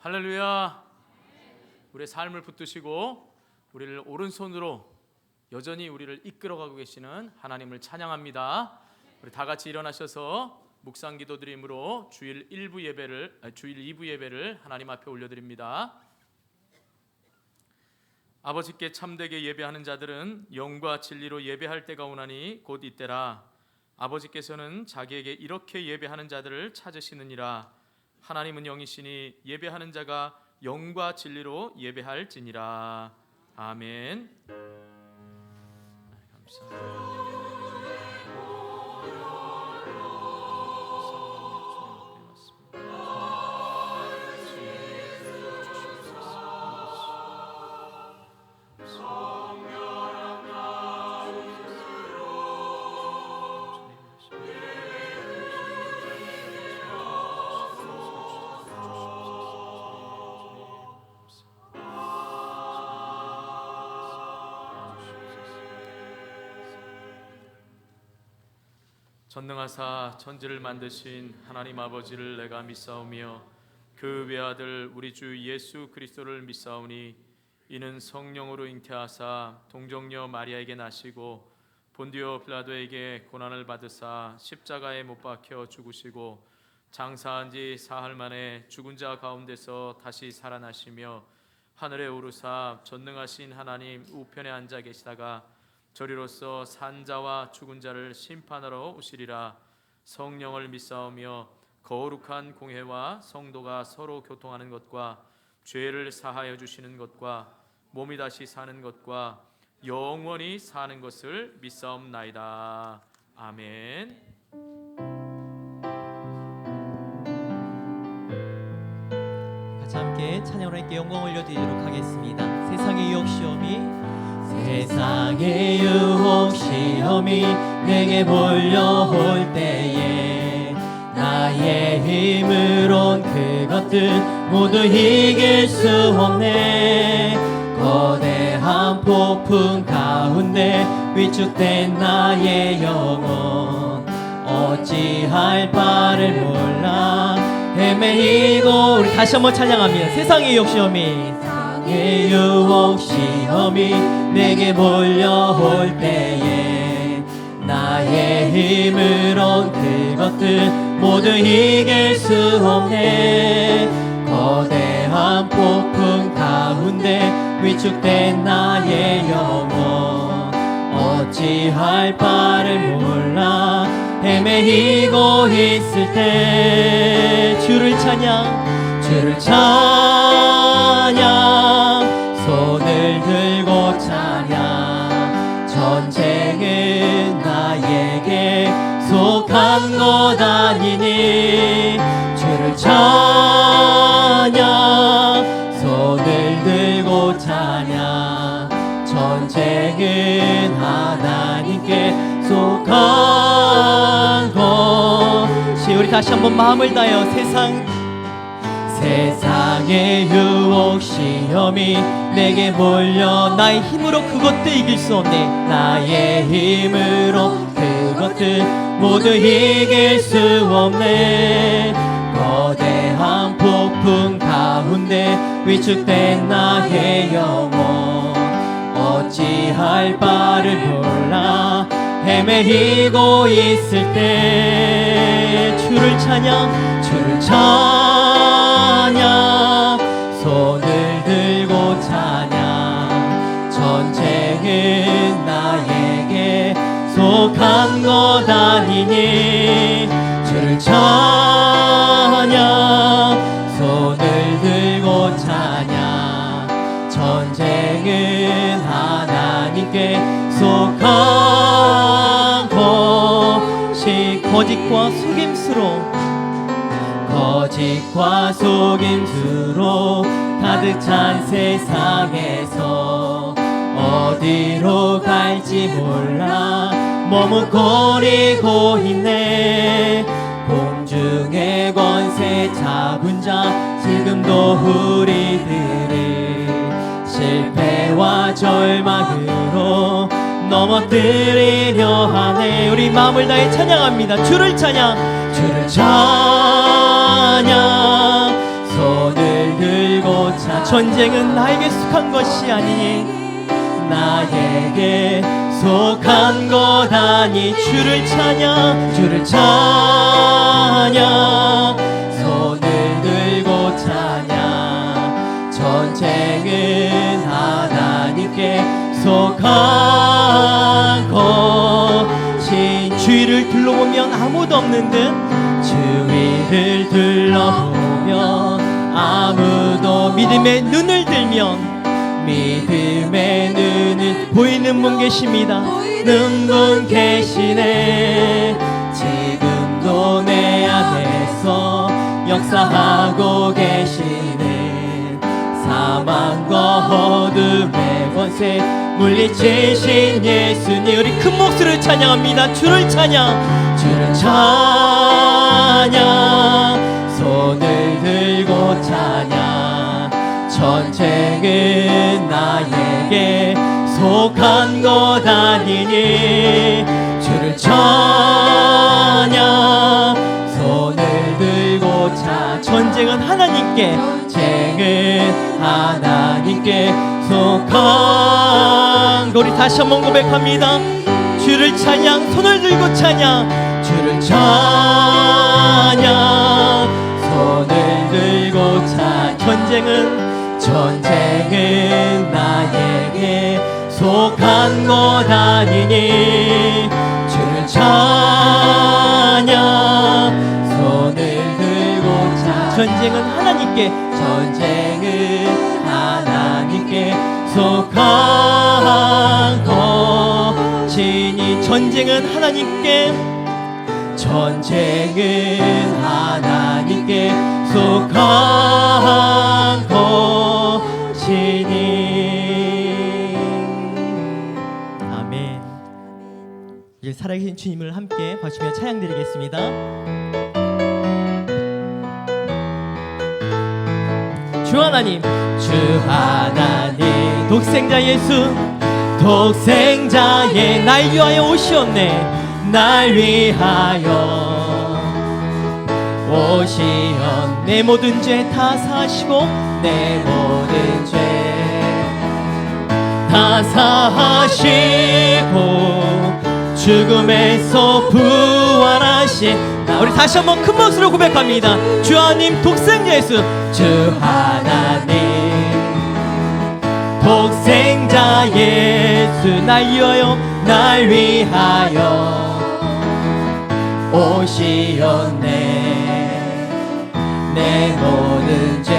할렐루야. 우리의 삶을 붙드시고 우리를 오른손으로 여전히 우리를 이끌어가고 계시는 하나님을 찬양합니다. 우리 다 같이 일어나셔서 묵상 기도드림으로 주일 2부 예배를 하나님 앞에 올려드립니다. 아버지께 참되게 예배하는 자들은 영과 진리로 예배할 때가 오나니 곧 이때라. 아버지께서는 자기에게 이렇게 예배하는 자들을 찾으시느니라. 하나님은 영이시니 예배하는 자가 영과 진리로 예배할지니라. 아멘. 감사합니다. 전능하사 천지를 만드신 하나님 아버지를 내가 믿사오며 그 외아들 우리 주 예수 그리스도를 믿사오니 이는 성령으로 잉태하사 동정녀 마리아에게 나시고 본디오 빌라도에게 고난을 받으사 십자가에 못 박혀 죽으시고 장사한 지 사흘 만에 죽은 자 가운데서 다시 살아나시며 하늘에 오르사 전능하신 하나님 우편에 앉아 계시다가 저리로서 산자와 죽은 자를 심판하러 오시리라. 성령을 믿사오며 거룩한 공회와 성도가 서로 교통하는 것과 죄를 사하여 주시는 것과 몸이 다시 사는 것과 영원히 사는 것을 믿사옵나이다. 아멘. 같이 함께 찬양으로 함께 영광 올려드리도록 하겠습니다. 세상의 유혹 시험이 내게 몰려올 때에 나의 힘으론 그것들 모두 이길 수 없네. 거대한 폭풍 가운데 위축된 나의 영혼 어찌할 바를 몰라 헤매이고. 우리 다시 한번 찬양합니다. 세상의 유혹 시험이 내게 몰려올 때에 나의 힘으론 그것들 모두 이길 수 없네. 거대한 폭풍 가운데 위축된 나의 영혼 어찌할 바를 몰라 헤매이고 있을 때 주를 찬양 손을 들고 찬양. 전쟁은 나에게 속한 것 아니니 주를 찬양. 손을 들고 찬양. 전쟁은 하나님께 속한 것이. 우리 다시 한번 마음을 다하여 세상의 유혹 시험이 내게 몰려 나의 힘으로 그것도 이길 수 없네. 나의 힘으로 그것들 모두 이길 수 없네. 거대한 폭풍 가운데 위축된 나의 영혼 어찌할 바를 몰라 헤매이고 있을 때 주를 찬양. 손을 들고 찬양. 전쟁은 나에게 속한 것 아니니 주를 찬양. 손을 들고 찬양. 전쟁은 하나님께 속한 것이. 거짓과 속임수로 가득 찬 세상에서 어디로 갈지 몰라 머뭇거리고 있네. 공중의 권세 잡은 자 지금도 우리들을 실패와 절망으로 넘어뜨리려 하네. 우리 마음을 다해 찬양합니다. 주를 찬양. 손을 들 차 전쟁은 나에게 속한 것이 아니니 나에게 속한 것 아니 주를 찬양 주를 찬양 손을 들고 찬양 전쟁은 하나님께 속한 것이 주위를 둘러보면 아무도 없는 듯 주위를 둘러보면 아무도 믿음의 눈을 들면 믿음의 눈을 보이는 분 계십니다. 분 계시네. 지금도 내 안에서 역사하고 계시네. 사망과 어둠의 권세 물리치신 예수님 우리 큰 목소리로 찬양합니다. 주를 찬양 주를 찬양 손을 들고 찬양 전쟁은 나에게 속한 것 아니니 주를 찬양 손을 들고 찬양 전쟁은 하나님께 전쟁은 하나님께 속한 것 우리 다시 한번 고백합니다. 주를 찬양 손을 들고 찬양 주를 찬양 손을 들고 찬양 전쟁은 나에게 속한 것 아니니 주를 찬양 손을 들고 찬양 전쟁은 하나님께 속한 것이니 전쟁은 하나님께 속한 것이니 아멘. 이제 살아계신 주님을 함께 바치며 찬양드리겠습니다. 주 하나님 독생자 예수 독생자의 날 위하여 오시었네 날 위하여 오시었네 내 모든 죄 다 사시고 내 모든 죄 다 사하시고 죽음에서 부활하신 우리 다시 한번 큰 목소리로 고백합니다. 주 하나님 독생자 예수 주 하나님 독생자 예수 날 위하여 오시었네 내 모든 죄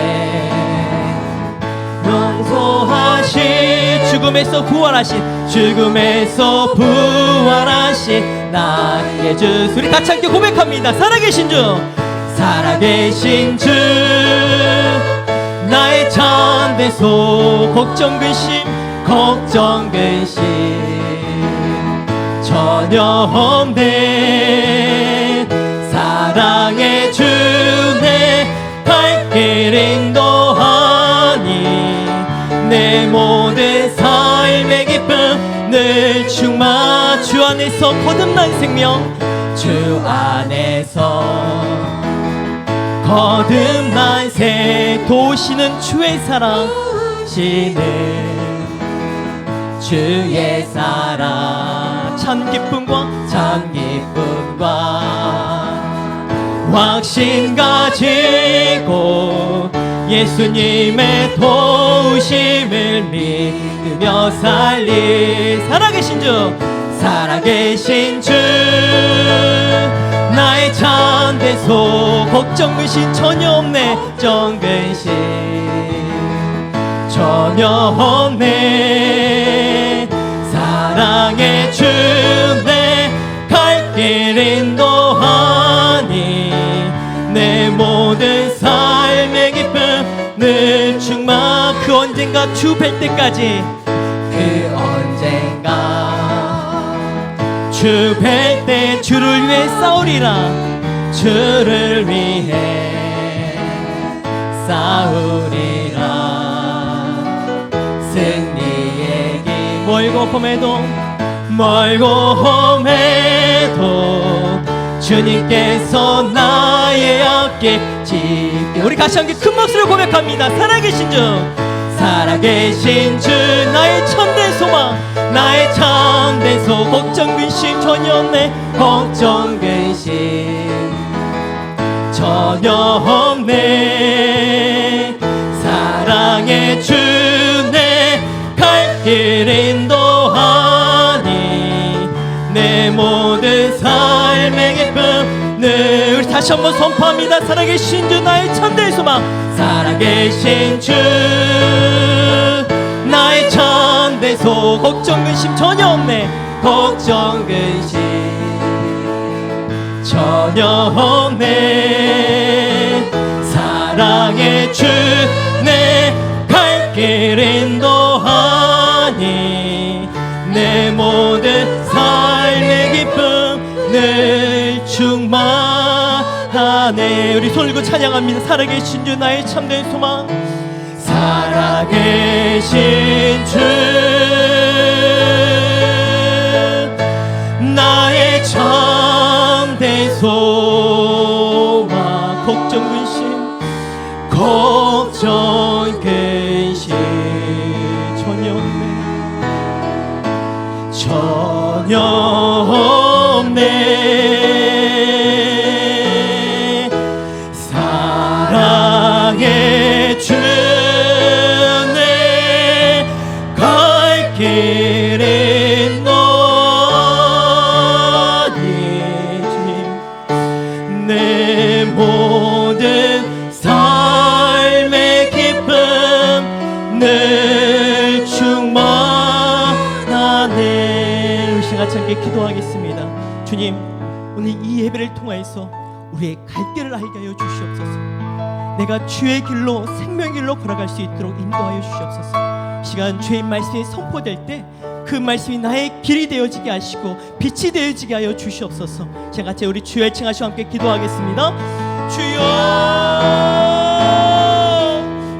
용서하신 죽음에서 부활하신 나의 주 우리 같이 함께 고백합니다. 살아계신 주 나의 참된 소 걱정 근심 전혀 없네 사랑의 주내 발길 인도하니 내 모든 삶의 기쁨 늘 충만 주 안에서 거듭난 생명 주 안에서 거듭난 새 도시는 주의 사랑 주의 사랑 참 기쁨과 확신 가지고 예수님의 도우심을 믿으며 살아계신 주 나의 참된 소 걱정 근심 전혀 없네 전혀 없네 사랑의 주 내 갈 길 인도하니 내 모든 삶의 기쁨 늘 충만 그 언젠가 주 뵐 때까지 주 뵐 때 주를 위해 싸우리라 주를 위해 싸우리라 승리의 길 멀고 험해도 주님께서 나 나의 어깨 짚게. 우리 같이 함께 큰 목소리로 고백합니다. 살아계신 주, 살아계신 주, 나의 참된 소망, 나의 참된 소. 걱정 근심 전혀 없네, 걱정 근심 전혀 없네. 사랑의 주내 갈 길 인도하니 내 모든 삶의 기쁨을. 우리 다시 한번 선포합니다. 살아계신 주, 나의 참된 소망, 살아계신 주, 나의 참된 소. 걱정 근심 전혀 없네, 걱정 근심 전혀 없네. 사랑의 주 내 갈 길 인도하니 내 모든 삶의 기쁨 늘 충만하네. 우리 손을 들고 찬양합니다. 살아계신 주, 나의 참된 소망, 살아계신 주, 나의 참된 소망. 걱정 근심 걱정 근심 전혀 없네, 전혀 없네. 사랑의 주 내 갈 길 인도하니 내 모든 삶의 기쁨 늘 충만하네. 우리 같이 함께 기도하겠습니다. 주님, 오늘 이 예배를 통하여서 우리의 갈 길을 알게 하여 주시옵소서. 내가 주의 길로 생명의 길로 걸어갈 수 있도록 인도하여 주시옵소서. 시간 주의 말씀이 선포될 때 그 말씀이 나의 길이 되어지게 하시고 빛이 되어지게 하여 주시옵소서. 제가 같이 우리 주여 칭하시고 함께 기도하겠습니다. 주여,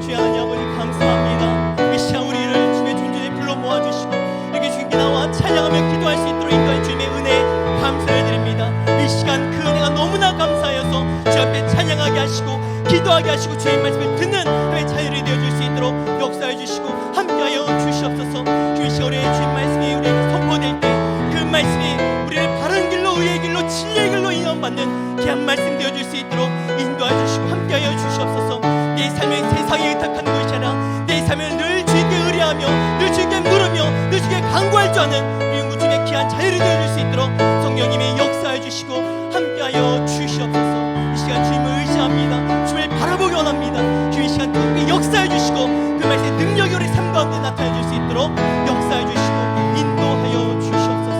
주여 하나님 아버지 감사합니다. 이 시간 우리를 주의 존재에 불러 모아주시고 이렇게 주님께 나와 찬양하며 기도할 수 있도록 인도해 주님의 은혜 감사를 드립니다. 이 시간 그 은혜가 너무나 감사하여서 주 앞에 찬양하게 하시고 기도하게 하시고 주의 말씀을 듣는 하나님의 자유를 되어줄 수 있도록 역사해 주시고 함께하여 주시옵소서. 주의 시간에 주의 말씀이 우리에게 선포될 때 그 말씀이 우리를 바른 길로, 의의 길로, 진리의 길로 인도받는 귀한 말씀 되어줄 수 있도록 인도해 주시고 함께하여 주시옵소서. 내 삶은 세상에 의탁한 것이 아니라 내 삶을 늘 주님께 의뢰하며 늘 주님께 물으며 늘 주님께 간구할 줄 아는 우리 주님의 귀한 자유를 되어줄 수 있도록 성령님이 역사해 주시고 함께하여 주시옵소서. 이 시간 주님을 의지합니다. 주님을 바라보기 원합니다. 주의 시간 뜨겁게 역사해 주시고 그 말씀의 능력이 우리 삶 가운데 나타내 줄 수 있도록 역사해 주시고 인도하여 주시옵소서.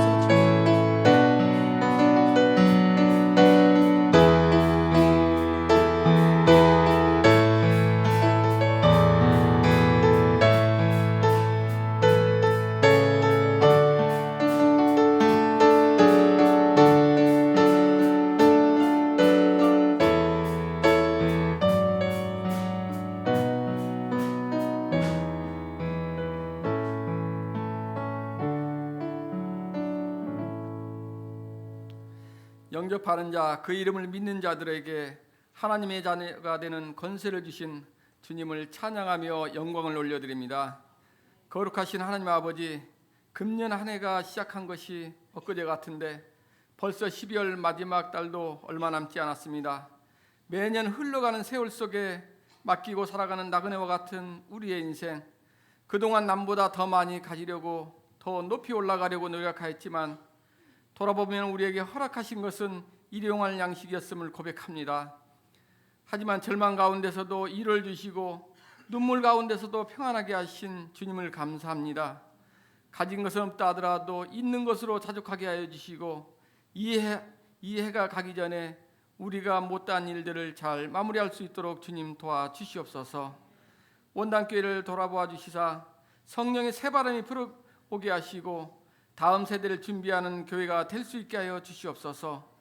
영접하는 자, 그 이름을 믿는 자들에게 하나님의 자녀가 되는 권세를 주신 주님을 찬양하며 영광을 올려드립니다. 거룩하신 하나님 아버지, 금년 한 해가 시작한 것이 엊그제 같은데 벌써 12월 마지막 달도 얼마 남지 않았습니다. 매년 흘러가는 세월 속에 맡기고 살아가는 나그네와 같은 우리의 인생, 그동안 남보다 더 많이 가지려고 더 높이 올라가려고 노력하였지만 돌아보면 우리에게 허락하신 것은 일용할 양식이었음을 고백합니다. 하지만 절망 가운데서도 일을 주시고 눈물 가운데서도 평안하게 하신 주님을 감사합니다. 가진 것은 없다 하더라도 있는 것으로 자족하게 하여 주시고 이 해가 가기 전에 우리가 못한 일들을 잘 마무리할 수 있도록 주님 도와주시옵소서. 원단교회를 돌아보아 주시사 성령의 새바람이 불어오게 하시고 다음 세대를 준비하는 교회가 될 수 있게 하여 주시옵소서.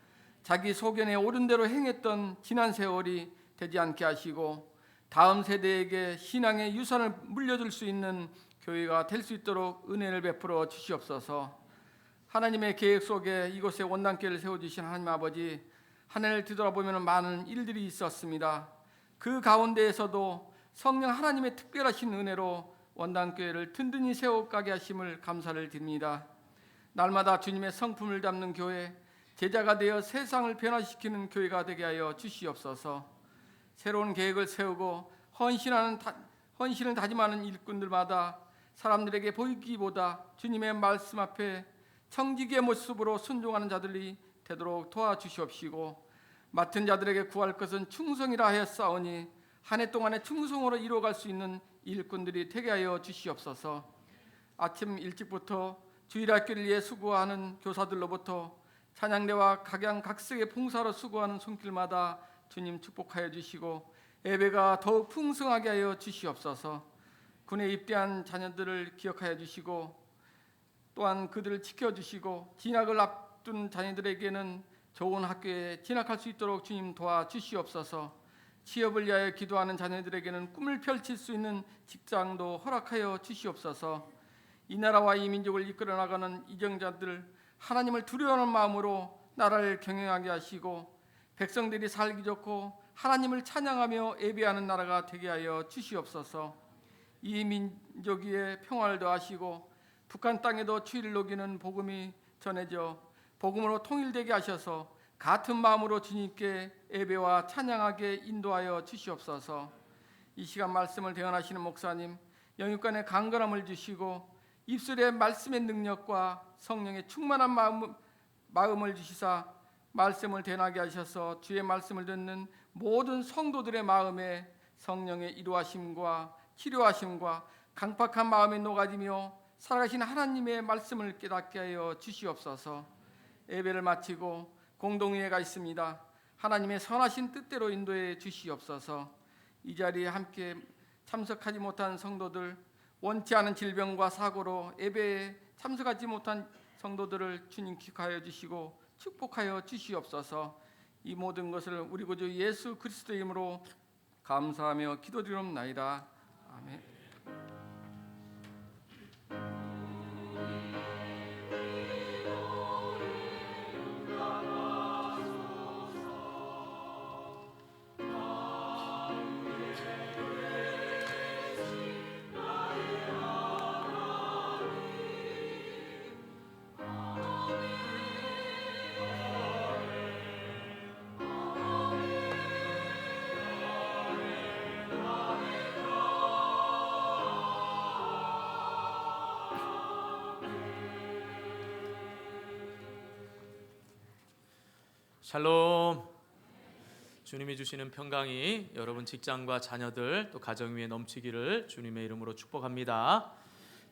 자기 소견에 옳은 대로 행했던 지난 세월이 되지 않게 하시고 다음 세대에게 신앙의 유산을 물려줄 수 있는 교회가 될 수 있도록 은혜를 베풀어 주시옵소서. 하나님의 계획 속에 이곳에 원단교회를 세워주신 하나님 아버지, 한 해를 뒤돌아보면 많은 일들이 있었습니다. 그 가운데에서도 성령 하나님의 특별하신 은혜로 원당교회를 든든히 세워가게 하심을 감사를 드립니다. 날마다 주님의 성품을 담는 교회, 제자가 되어 세상을 변화시키는 교회가 되게 하여 주시옵소서. 새로운 계획을 세우고 헌신을 다짐하는 일꾼들마다 사람들에게 보이기보다 주님의 말씀 앞에 청지기의 모습으로 순종하는 자들이 되도록 도와주시옵시고, 맡은 자들에게 구할 것은 충성이라 하였사오니 한 해 동안의 충성으로 이루어갈 수 있는 일꾼들이 되게 하여 주시옵소서. 아침 일찍부터 주일학교를 위해 수고하는 교사들로부터 찬양대와 각양각색의 봉사로 수고하는 손길마다 주님 축복하여 주시고, 예배가 더욱 풍성하게 하여 주시옵소서. 군에 입대한 자녀들을 기억하여 주시고, 또한 그들을 지켜주시고, 진학을 앞둔 자녀들에게는 좋은 학교에 진학할 수 있도록 주님 도와주시옵소서. 취업을 위하여 기도하는 자녀들에게는 꿈을 펼칠 수 있는 직장도 허락하여 주시옵소서. 이 나라와 이 민족을 이끌어 나가는 이정자들, 하나님을 두려워하는 마음으로 나라를 경영하게 하시고, 백성들이 살기 좋고 하나님을 찬양하며 예배하는 나라가 되게 하여 주시옵소서. 이 민족 위에 평화를 더하시고 북한 땅에도 추위를 녹이는 복음이 전해져 복음으로 통일되게 하셔서 같은 마음으로 주님께 예배와 찬양하게 인도하여 주시옵소서. 이 시간 말씀을 대언하시는 목사님, 영육간의 강건함을 주시고 입술에 말씀의 능력과 성령의 충만한 마음을 주시사 말씀을 대나게 하셔서 주의 말씀을 듣는 모든 성도들의 마음에 성령의 이루하심과 치료하심과 강팍한 마음에 녹아지며 살아가신 하나님의 말씀을 깨닫게 하여 주시옵소서. 예배를 마치고 공동회의가 있습니다. 하나님의 선하신 뜻대로 인도해 주시옵소서. 이 자리에 함께 참석하지 못한 성도들, 원치 않은 질병과 사고로 예배에 참석하지 못한 성도들을 주님 기억하여 주시고 축복하여 주시옵소서. 이 모든 것을 우리 구주 예수 그리스도의 이름으로 감사하며 기도드리옵나이다. 아멘. 샬롬. 주님이 주시는 평강이 여러분 직장과 자녀들 또 가정 위에 넘치기를 주님의 이름으로 축복합니다.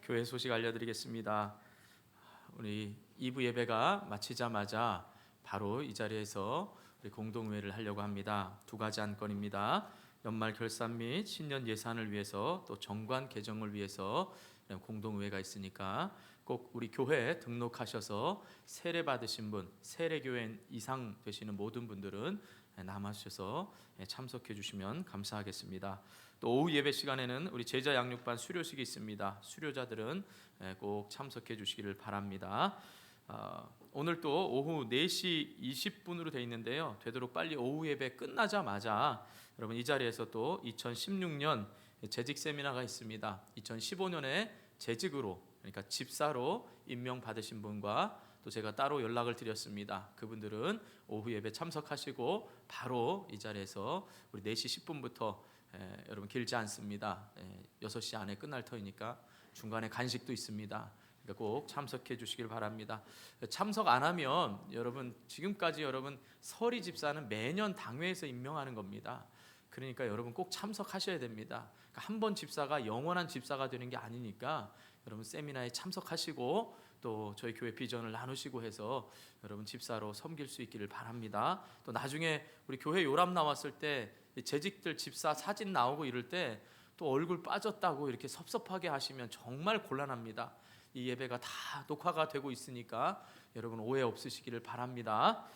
교회 소식 알려드리겠습니다. 우리 2부 예배가 마치자마자 바로 이 자리에서 우리 공동회를 하려고 합니다. 두 가지 안건입니다. 연말 결산 및 신년 예산을 위해서 또 정관 개정을 위해서 공동회가 있으니까 꼭 우리 교회에 등록하셔서 세례 받으신 분, 세례교회 이상 되시는 모든 분들은 남아주셔서 참석해 주시면 감사하겠습니다. 또 오후 예배 시간에는 우리 제자 양육반 수료식이 있습니다. 수료자들은 꼭 참석해 주시기를 바랍니다. 오늘 또 오후 4시 20분으로 되어 있는데요. 되도록 빨리 오후 예배 끝나자마자 여러분 이 자리에서 또 2016년 재직 세미나가 있습니다. 2015년에 재직으로, 그러니까 집사로 임명 받으신 분과 또 제가 따로 연락을 드렸습니다. 그분들은 오후 예배 참석하시고 바로 이 자리에서 우리 4시 10분부터 여러분 길지 않습니다. 6시 안에 끝날 터이니까 중간에 간식도 있습니다. 그러니까 꼭 참석해 주시길 바랍니다. 참석 안 하면 여러분 지금까지 여러분 서리 집사는 매년 당회에서 임명하는 겁니다. 그러니까 여러분 꼭 참석하셔야 됩니다. 그러니까 한 번 집사가 영원한 집사가 되는 게 아니니까 여러분 세미나에 참석하시고 또 저희 교회 비전을 나누시고 해서 여러분 집사로 섬길 수 있기를 바랍니다. 또 나중에 우리 교회 요람 나왔을 때 재직들 집사 사진 나오고 이럴 때 또 얼굴 빠졌다고 이렇게 섭섭하게 하시면 정말 곤란합니다. 이 예배가 다 녹화가 되고 있으니까 여러분 오해 없으시기를 바랍니다.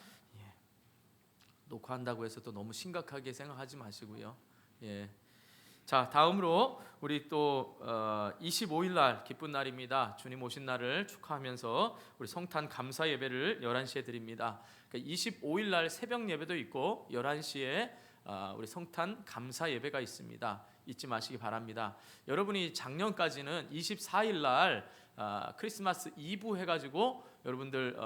녹화한다고 해서 또 너무 심각하게 생각하지 마시고요. 자, 다음으로 우리 또 25일 날 기쁜 날입니다. 주님 오신 날을 축하하면서 우리 성탄 감사 예배를 11시에 드립니다. 그러니까 25일 날 새벽 예배도 있고 11시에 우리 성탄 감사 예배가 있습니다. 잊지 마시기 바랍니다. 여러분이 작년까지는 24일 날 크리스마스 이브 해가지고 여러분들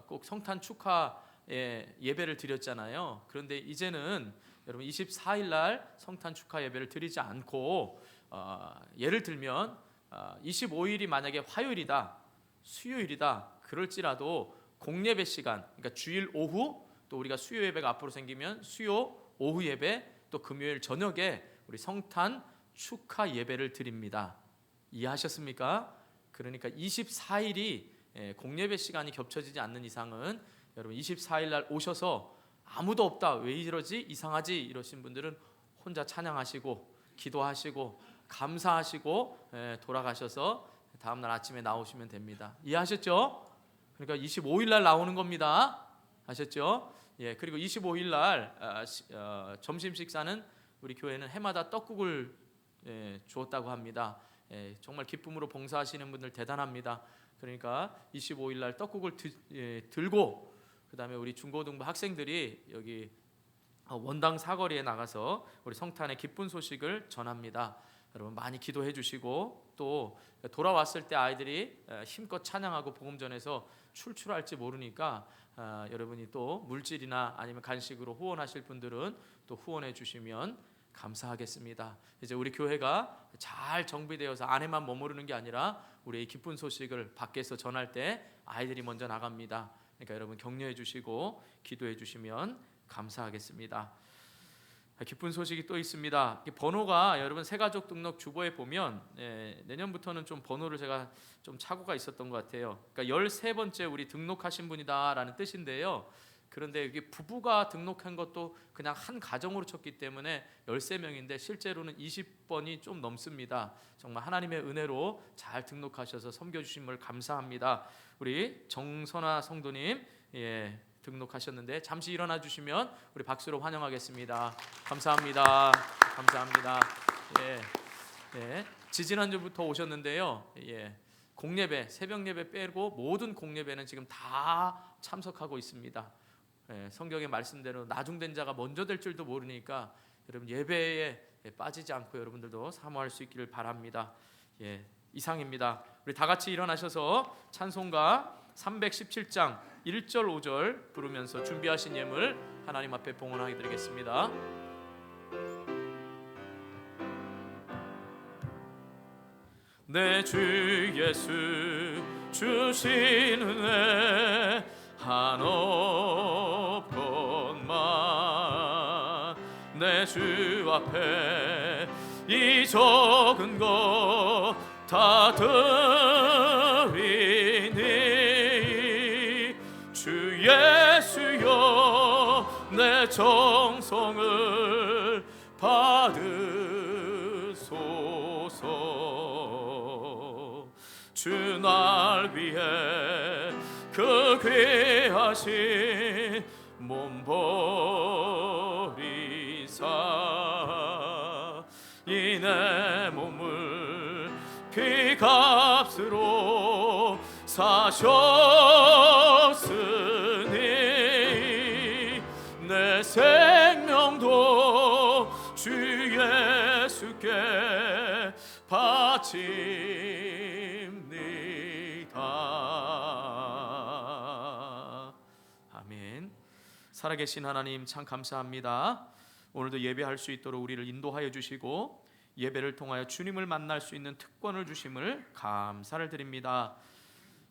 꼭 성탄 축하의 예배를 드렸잖아요. 그런데 이제는 여러분 24일 날 성탄 축하 예배를 드리지 않고 예를 들면 25일이 만약에 화요일이다, 수요일이다 그럴지라도 공예배 시간, 그러니까 주일 오후, 또 우리가 수요 예배가 앞으로 생기면 수요 오후 예배, 또 금요일 저녁에 우리 성탄 축하 예배를 드립니다. 이해하셨습니까? 그러니까 24일이 공예배 시간이 겹쳐지지 않는 이상은 여러분 24일 날 오셔서 아무도 없다, 왜 이러지, 이상하지 이러신 분들은 혼자 찬양하시고 기도하시고 감사하시고 돌아가셔서 다음날 아침에 나오시면 됩니다. 이해하셨죠? 그러니까 25일 날 나오는 겁니다. 아셨죠? 예, 그리고 25일 날 점심 식사는 우리 교회는 해마다 떡국을 주었다고 합니다. 정말 기쁨으로 봉사하시는 분들 대단합니다. 그러니까 25일 날 떡국을 들고 그 다음에 우리 중고등부 학생들이 여기 원당 사거리에 나가서 우리 성탄의 기쁜 소식을 전합니다. 여러분 많이 기도해 주시고, 또 돌아왔을 때 아이들이 힘껏 찬양하고 복음 전해서 출출할지 모르니까 여러분이 또 물질이나 아니면 간식으로 후원하실 분들은 또 후원해 주시면 감사하겠습니다. 이제 우리 교회가 잘 정비되어서 안에만 머무르는 게 아니라 우리의 기쁜 소식을 밖에서 전할 때 아이들이 먼저 나갑니다. 그러니까 여러분 격려해 주시고 기도해 주시면 감사하겠습니다. 기쁜 소식이 또 있습니다. 번호가 여러분 새가족 등록 주보에 보면 내년부터는 좀 번호를 제가 좀 착오가 있었던 것 같아요. 그러니까 13번째 우리 등록하신 분이다라는 뜻인데요. 그런데 여기 부부가 등록한 것도 그냥 한 가정으로 쳤기 때문에 13명인데 실제로는 20번이 좀 넘습니다. 정말 하나님의 은혜로 잘 등록하셔서 섬겨주신 걸 감사합니다. 우리 정선아 성도님 등록하셨는데 잠시 일어나 주시면 우리 박수로 환영하겠습니다. 감사합니다. 감사합니다. 지지난주부터 오셨는데요. 공예배, 새벽 예배 빼고 모든 공예배는 지금 다 참석하고 있습니다. 성경의 말씀대로 나중된 자가 먼저 될 줄도 모르니까 여러분 예배에 빠지지 않고 여러분들도 사모할 수 있기를 바랍니다. 이상입니다. 우리 다 같이 일어나셔서 찬송가 317장 1절 5절 부르면서 준비하신 예물 하나님 앞에 봉헌하게 드리겠습니다. 내 주 예수 주신 은혜 한없건만 내 주 앞에 이 적은 것 다 드리니 주 예수여 내 정성을 받으소서. 주 날 위해 그 귀하신 몸 버리사 이 내 몸을 피값으로 사셨으니 내 생명도 주 예수께 바칩니다. 아멘. 살아계신 하나님 참 감사합니다. 오늘도 예배할 수 있도록 우리를 인도하여 주시고 예배를 통하여 주님을 만날 수 있는 특권을 주심을 감사를 드립니다.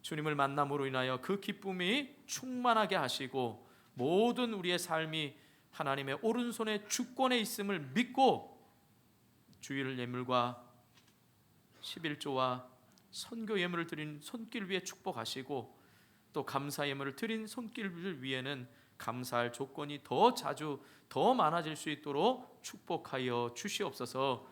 주님을 만남으로 인하여 그 기쁨이 충만하게 하시고 모든 우리의 삶이 하나님의 오른손의 주권에 있음을 믿고 주일 예물과 11조와 선교 예물을 드린 손길 위에 축복하시고 또 감사 예물을 드린 손길 위에는 감사할 조건이 더 자주 더 많아질 수 있도록 축복하여 주시옵소서.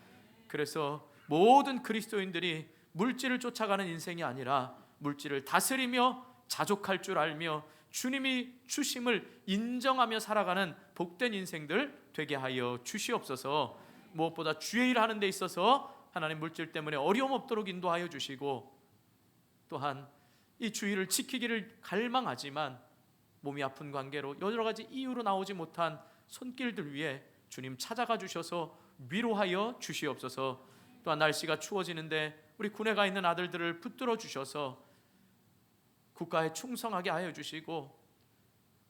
그래서 모든 그리스도인들이 물질을 쫓아가는 인생이 아니라 물질을 다스리며 자족할 줄 알며 주님이 주심을 인정하며 살아가는 복된 인생들 되게 하여 주시옵소서. 무엇보다 주의 일 하는 데 있어서 하나님 물질 때문에 어려움 없도록 인도하여 주시고, 또한 이 주의를 지키기를 갈망하지만 몸이 아픈 관계로 여러 가지 이유로 나오지 못한 손길들 위해 주님 찾아가 주셔서 위로하여 주시옵소서. 또한 날씨가 추워지는데 우리 군에 가 있는 아들들을 붙들어 주셔서 국가에 충성하게 하여 주시고,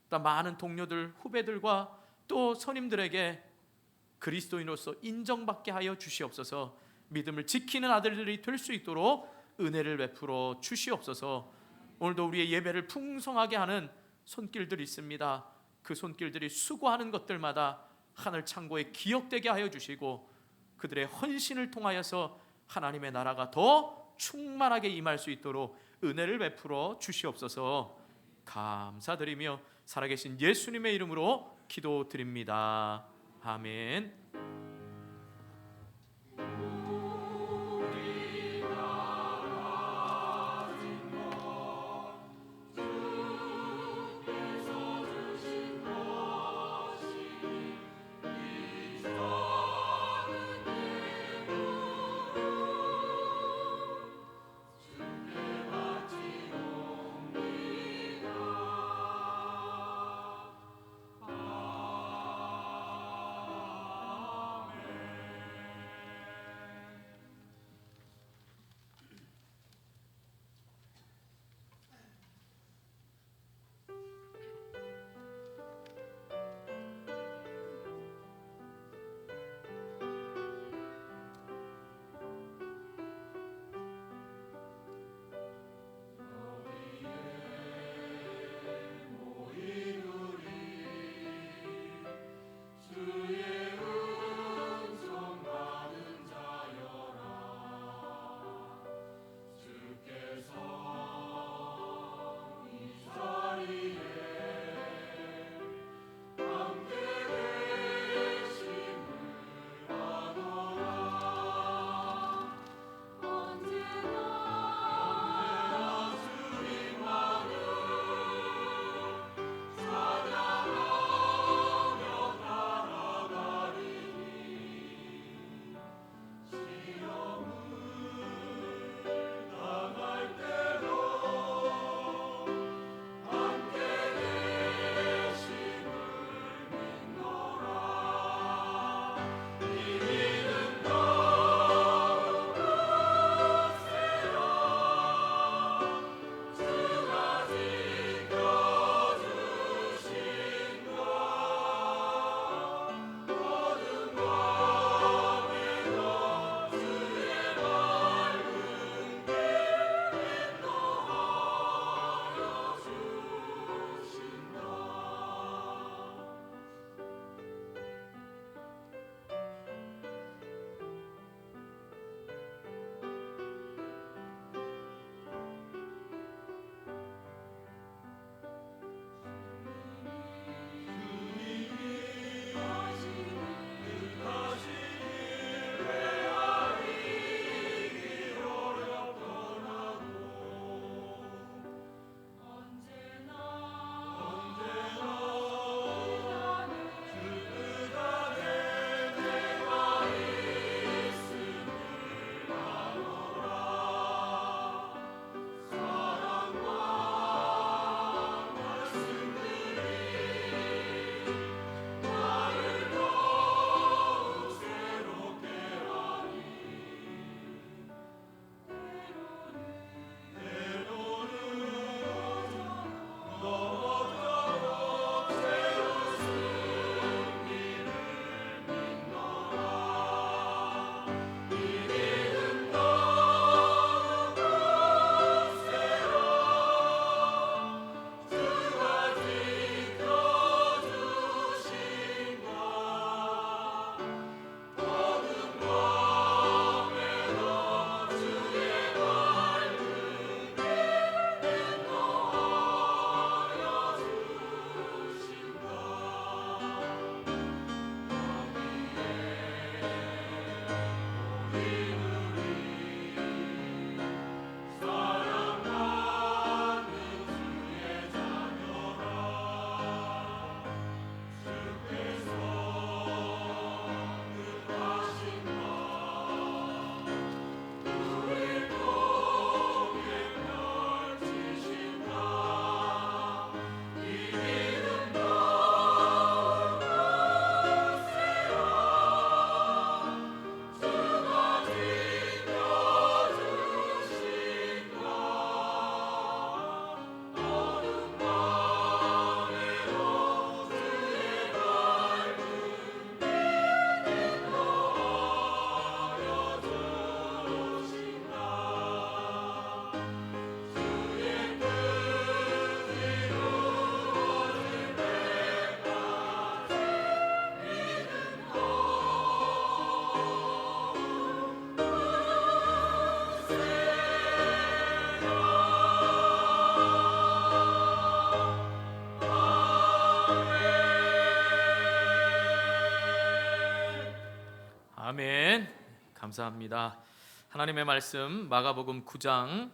또 많은 동료들, 후배들과 또 선임들에게 그리스도인으로서 인정받게 하여 주시옵소서. 믿음을 지키는 아들들이 될 수 있도록 은혜를 베풀어 주시옵소서. 오늘도 우리의 예배를 풍성하게 하는 손길들이 있습니다. 그 손길들이 수고하는 것들마다 하늘 창고에 기억되게 하여 주시고, 그들의 헌신을 통하여서 하나님의 나라가 더 충만하게 임할 수 있도록 은혜를 베풀어 주시옵소서. 감사드리며 살아계신 예수님의 이름으로 기도드립니다. 아멘. 아멘. 감사합니다. 하나님의 말씀 마가복음 9장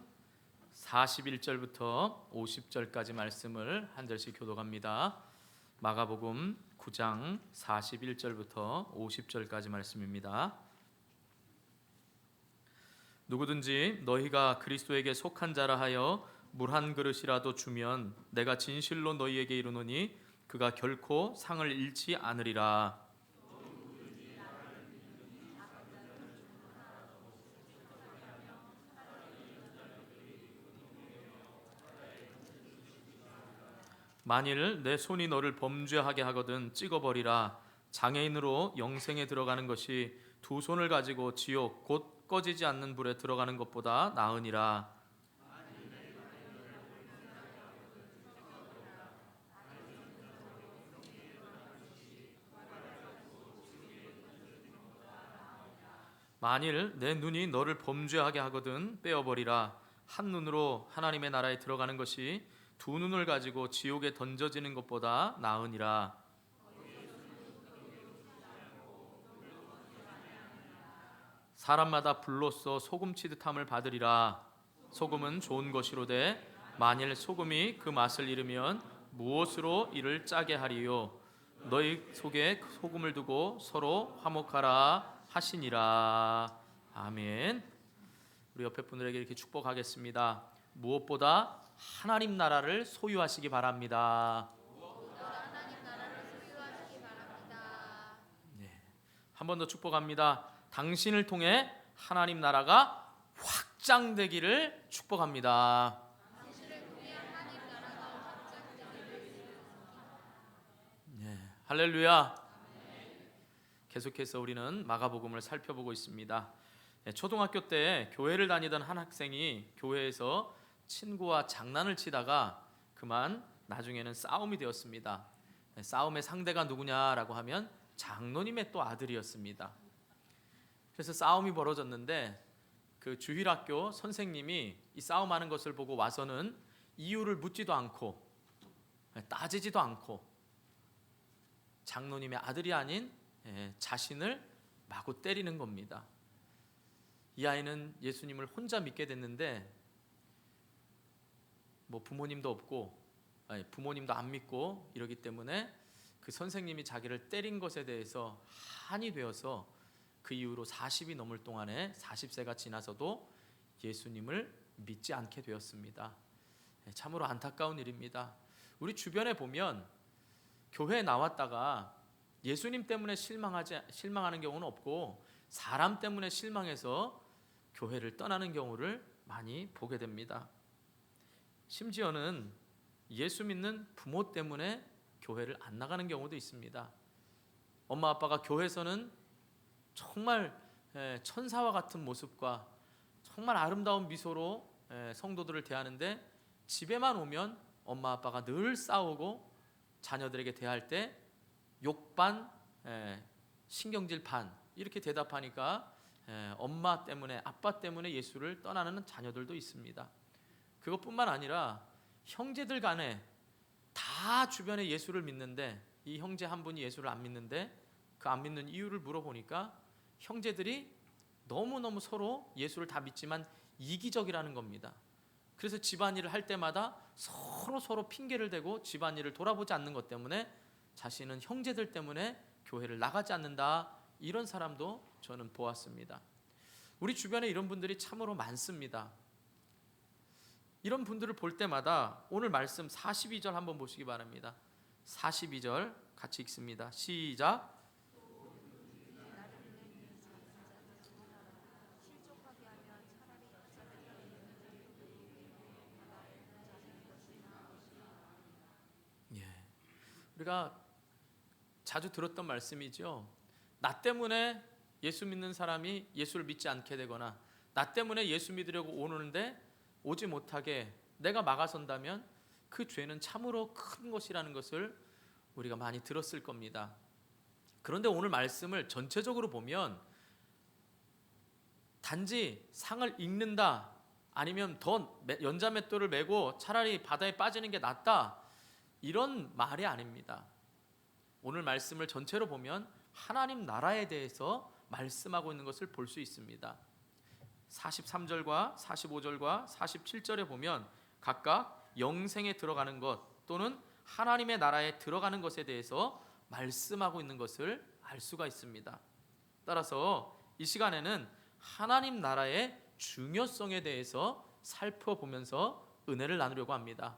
41절부터 50절까지 말씀을 한 절씩 교독합니다. 마가복음 9장 41절부터 50절까지 말씀입니다. 누구든지 너희가 그리스도에게 속한 자라 하여 물 한 그릇이라도 주면 내가 진실로 너희에게 이르노니 그가 결코 상을 잃지 않으리라. 만일 내 손이 너를 범죄하게 하거든 찍어버리라. 장애인으로 영생에 들어가는 것이 두 손을 가지고 지옥 곧 꺼지지 않는 불에 들어가는 것보다 나으니라. 만일 내 눈이 너를 범죄하게 하거든 빼어버리라. 한 눈으로 하나님의 나라에 들어가는 것이 두 눈을 가지고 지옥에 던져지는 것보다 나으니라. 사람마다 불로써 소금 치듯함을 받으리라. 소금은 좋은 것이로되 만일 소금이 그 맛을 잃으면 무엇으로 이를 짜게 하리요. 너희 속에 소금을 두고 서로 화목하라 하시니라. 아멘. 우리 옆에 분들에게 이렇게 축복하겠습니다. 무엇보다 하나님 나라를 소유하시기 바랍니다. 네. 한 번 더 축복합니다. 당신을 통해 하나님 나라가 확장되기를 축복합니다. 네. 할렐루야. 계속해서 우리는 마가복음을 살펴보고 있습니다. 초등학교 때 교회를 다니던 한 학생이 교회에서 친구와 장난을 치다가 그만 나중에는 싸움이 되었습니다. 싸움의 상대가 누구냐라고 하면 장로님의 또 아들이었습니다. 그래서 싸움이 벌어졌는데 그 주일학교 선생님이 이 싸움하는 것을 보고 와서는 이유를 묻지도 않고 따지지도 않고 장로님의 아들이 아닌 자신을 마구 때리는 겁니다. 이 아이는 예수님을 혼자 믿게 됐는데 뭐 부모님도 없고 부모님도 안 믿고 이러기 때문에 그 선생님이 자기를 때린 것에 대해서 한이 되어서 그 이후로 40이 넘을 동안에 40세가 지나서도 예수님을 믿지 않게 되었습니다. 참으로 안타까운 일입니다. 우리 주변에 보면 교회에 나왔다가 예수님 때문에 실망하는 경우는 없고 사람 때문에 실망해서 교회를 떠나는 경우를 많이 보게 됩니다. 심지어는 예수 믿는 부모 때문에 교회를 안 나가는 경우도 있습니다. 엄마 아빠가 교회에서는 정말 천사와 같은 모습과 정말 아름다운 미소로 성도들을 대하는데 집에만 오면 엄마 아빠가 늘 싸우고 자녀들에게 대할 때 욕반, 신경질 반 이렇게 대답하니까 엄마 때문에 아빠 때문에 예수를 떠나는 자녀들도 있습니다. 그것뿐만 아니라 형제들 간에 다 주변에 예수를 믿는데 이 형제 한 분이 예수를 안 믿는데 그 안 믿는 이유를 물어보니까 형제들이 너무너무 서로 예수를 다 믿지만 이기적이라는 겁니다. 그래서 집안일을 할 때마다 서로 핑계를 대고 집안일을 돌아보지 않는 것 때문에 자신은 형제들 때문에 교회를 나가지 않는다, 이런 사람도 저는 보았습니다. 우리 주변에 이런 분들이 참으로 많습니다. 이런 분들을 볼 때마다 오늘 말씀 42절 한번 보시기 바랍니다. 42절 같이 읽습니다. 시작. 우리가 자주 들었던 말씀이죠. 나 때문에 예수 믿는 사람이 예수를 믿지 않게 되거나 나 때문에 예수 믿으려고 오는데 오지 못하게 내가 막아선다면 그 죄는 참으로 큰 것이라는 것을 우리가 많이 들었을 겁니다. 그런데 오늘 말씀을 전체적으로 보면 단지 상을 읽는다, 아니면 더 연자맷돌을 메고 차라리 바다에 빠지는 게 낫다, 이런 말이 아닙니다. 오늘 말씀을 전체로 보면 하나님 나라에 대해서 말씀하고 있는 것을 볼 수 있습니다. 43절과 45절과 47절에 보면 각각 영생에 들어가는 것 또는 하나님의 나라에 들어가는 것에 대해서 말씀하고 있는 것을 알 수가 있습니다. 따라서 이 시간에는 하나님 나라의 중요성에 대해서 살펴보면서 은혜를 나누려고 합니다.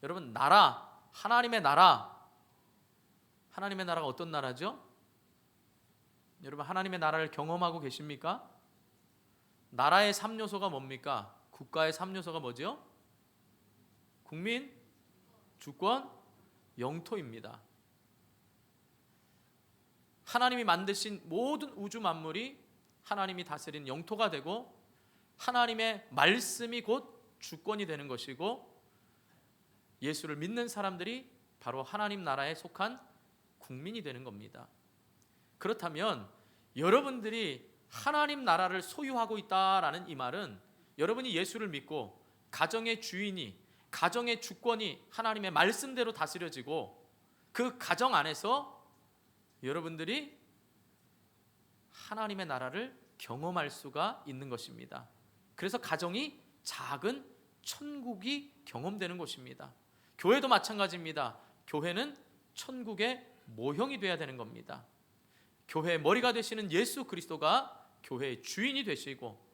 여러분, 나라, 하나님의 나라가 어떤 나라죠? 여러분, 하나님의 나라를 경험하고 계십니까? 나라의 3요소가 뭡니까? 국가의 3요소가 뭐죠? 국민, 주권, 영토입니다. 하나님이 만드신 모든 우주 만물이 하나님이 다스린 영토가 되고 하나님의 말씀이 곧 주권이 되는 것이고 예수를 믿는 사람들이 바로 하나님 나라에 속한 국민이 되는 겁니다. 그렇다면 여러분들이 하나님 나라를 소유하고 있다라는 이 말은 여러분이 예수를 믿고 가정의 주인이, 가정의 주권이 하나님의 말씀대로 다스려지고 그 가정 안에서 여러분들이 하나님의 나라를 경험할 수가 있는 것입니다. 그래서 가정이 작은 천국이 경험되는 것입니다. 교회도 마찬가지입니다. 교회는 천국의 모형이 되어야 되는 겁니다. 교회의 머리가 되시는 예수 그리스도가 교회의 주인이 되시고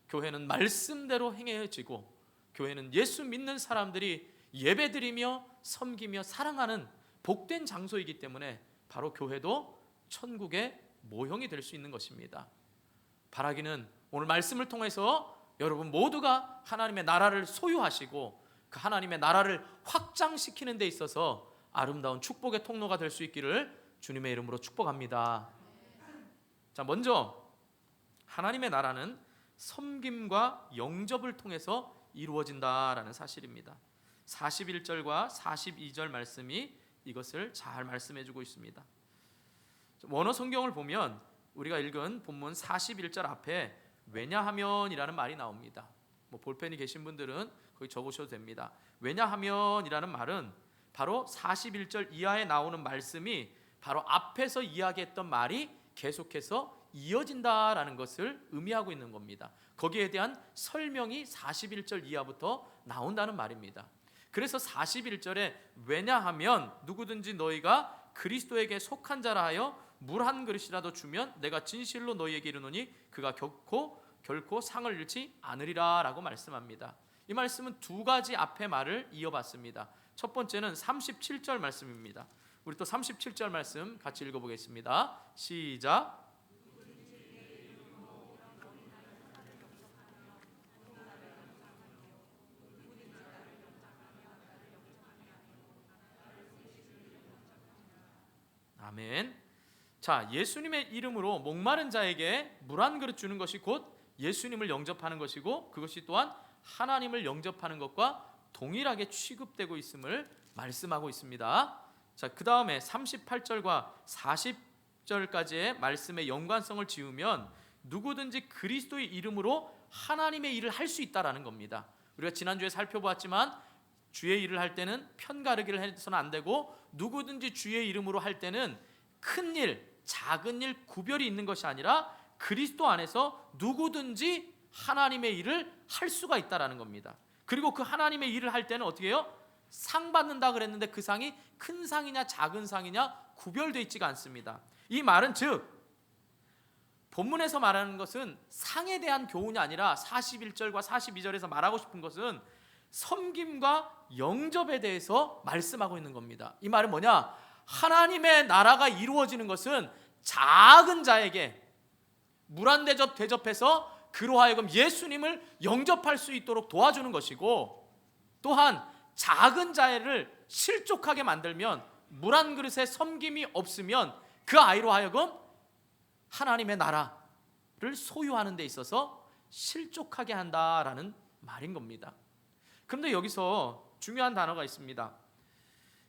교회는 말씀대로 행해지고 교회는 예수 믿는 사람들이 예배드리며 섬기며 사랑하는 복된 장소이기 때문에 바로 교회도 천국의 모형이 될 수 있는 것입니다. 바라기는 오늘 말씀을 통해서 여러분 모두가 하나님의 나라를 소유하시고 그 하나님의 나라를 확장시키는 데 있어서 아름다운 축복의 통로가 될 수 있기를 주님의 이름으로 축복합니다. 자, 먼저 하나님의 나라는 섬김과 영접을 통해서 이루어진다라는 사실입니다. 41절과 42절 말씀이 이것을 잘 말씀해 주고 있습니다. 원어 성경을 보면 우리가 읽은 본문 41절 앞에 왜냐하면이라는 말이 나옵니다. 볼펜이 계신 분들은 거기 적으셔도 됩니다. 왜냐하면이라는 말은 바로 41절 이하에 나오는 말씀이 바로 앞에서 이야기했던 말이 계속해서 이어진다라는 것을 의미하고 있는 겁니다. 거기에 대한 설명이 41절 이하부터 나온다는 말입니다. 그래서 41절에 왜냐하면 누구든지 너희가 그리스도에게 속한 자라 하여 물 한 그릇이라도 주면 내가 진실로 너희에게 이르노니 그가 결코 상을 잃지 않으리라 라고 말씀합니다. 이 말씀은 두 가지 앞의 말을 이어봤습니다. 첫 번째는 37절 말씀입니다. 우리 또 37절 말씀 같이 읽어보겠습니다. 시작. 아멘. 자, 예수님의 이름으로 목마른 자에게 물 한 그릇 주는 것이 곧 예수님을 영접하는 것이고 그것이 또한 하나님을 영접하는 것과 동일하게 취급되고 있음을 말씀하고 있습니다. 자, 그 다음에 38절과 40절까지의 말씀의 연관성을 지우면 누구든지 그리스도의 이름으로 하나님의 일을 할 수 있다라는 겁니다. 우리가 지난주에 살펴보았지만 주의 일을 할 때는 편가르기를 해서는 안 되고 누구든지 주의 이름으로 할 때는 큰 일, 작은 일 구별이 있는 것이 아니라 그리스도 안에서 누구든지 하나님의 일을 할 수가 있다라는 겁니다. 그리고 그 하나님의 일을 할 때는 어떻게 해요? 상 받는다 그랬는데 그 상이 큰 상이냐 작은 상이냐 구별되어 있지가 않습니다. 이 말은 즉 본문에서 말하는 것은 상에 대한 교훈이 아니라 41절과 42절에서 말하고 싶은 것은 섬김과 영접에 대해서 말씀하고 있는 겁니다. 이 말은 뭐냐? 하나님의 나라가 이루어지는 것은 작은 자에게 물 한 대접 대접해서 그로 하여금 예수님을 영접할 수 있도록 도와주는 것이고 또한 작은 자를 실족하게 만들면 물 한 그릇에 섬김이 없으면 그 아이로 하여금 하나님의 나라를 소유하는 데 있어서 실족하게 한다라는 말인 겁니다. 그런데 여기서 중요한 단어가 있습니다.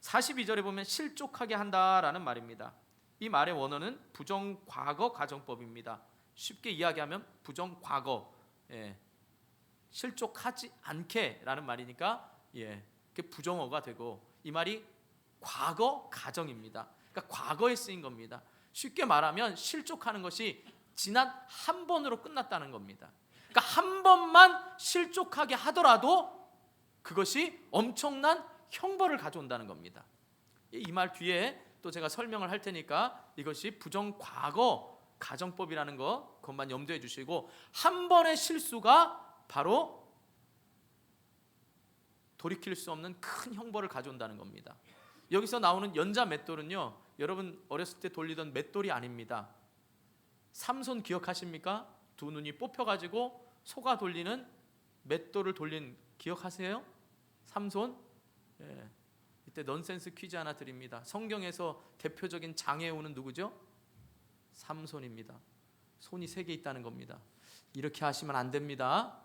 42절에 보면 실족하게 한다라는 말입니다. 이 말의 원어는 부정과거 가정법입니다. 쉽게 이야기하면 부정과거, 실족하지 않게라는 말이니까 그게 부정어가 되고 이 말이 과거 가정입니다. 그러니까 과거에 쓰인 겁니다. 쉽게 말하면 실족하는 것이 지난 한 번으로 끝났다는 겁니다. 그러니까 한 번만 실족하게 하더라도 그것이 엄청난 형벌을 가져온다는 겁니다. 이 말 뒤에 또 제가 설명을 할 테니까 이것이 부정과거 가정법이라는 그것만 염두해 주시고, 한 번의 실수가 바로 돌이킬 수 없는 큰 형벌을 가져온다는 겁니다. 여기서 나오는 연자 맷돌은요, 여러분 어렸을 때 돌리던 맷돌이 아닙니다. 삼손 기억하십니까? 두 눈이 뽑혀가지고 소가 돌리는 맷돌을 돌린 기억하세요? 삼손? 예. 이때 넌센스 퀴즈 하나 드립니다. 성경에서 대표적인 장애우는 누구죠? 삼손입니다. 손이 3개 있다는 겁니다. 이렇게 하시면 안 됩니다.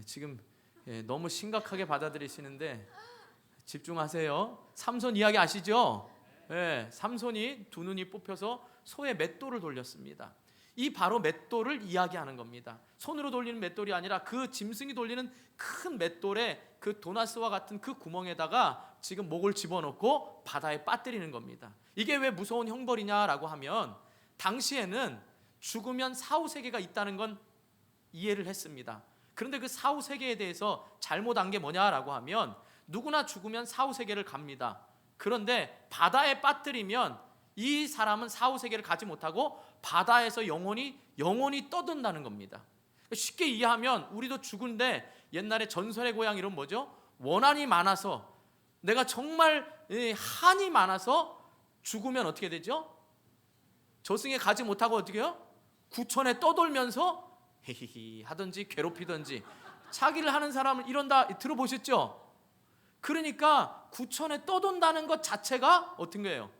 지금 너무 심각하게 받아들이시는데 집중하세요. 삼손 이야기 아시죠? 삼손이 두 눈이 뽑혀서 소의 맷돌을 돌렸습니다. 이 바로 맷돌을 이야기하는 겁니다. 손으로 돌리는 맷돌이 아니라 그 짐승이 돌리는 큰 맷돌에 그 도나스와 같은 그 구멍에다가 지금 목을 집어넣고 바다에 빠뜨리는 겁니다. 이게 왜 무서운 형벌이냐라고 하면, 당시에는 죽으면 사후세계가 있다는 건 이해를 했습니다. 그런데 그 사후세계에 대해서 잘못 안 게 뭐냐라고 하면, 누구나 죽으면 사후세계를 갑니다. 그런데 바다에 빠뜨리면 이 사람은 사후세계를 가지 못하고 바다에서 영원히 떠든다는 겁니다. 쉽게 이해하면 우리도 죽은데 옛날에 전설의 고향 이런 뭐죠? 원한이 많아서, 내가 정말 한이 많아서 죽으면 어떻게 되죠? 저승에 가지 못하고 어떻게 해요? 구천에 떠돌면서 히히히 하든지 괴롭히든지 차기를 하는 사람을 이런다 들어보셨죠? 그러니까 구천에 떠돈다는 것 자체가 어떤 거예요?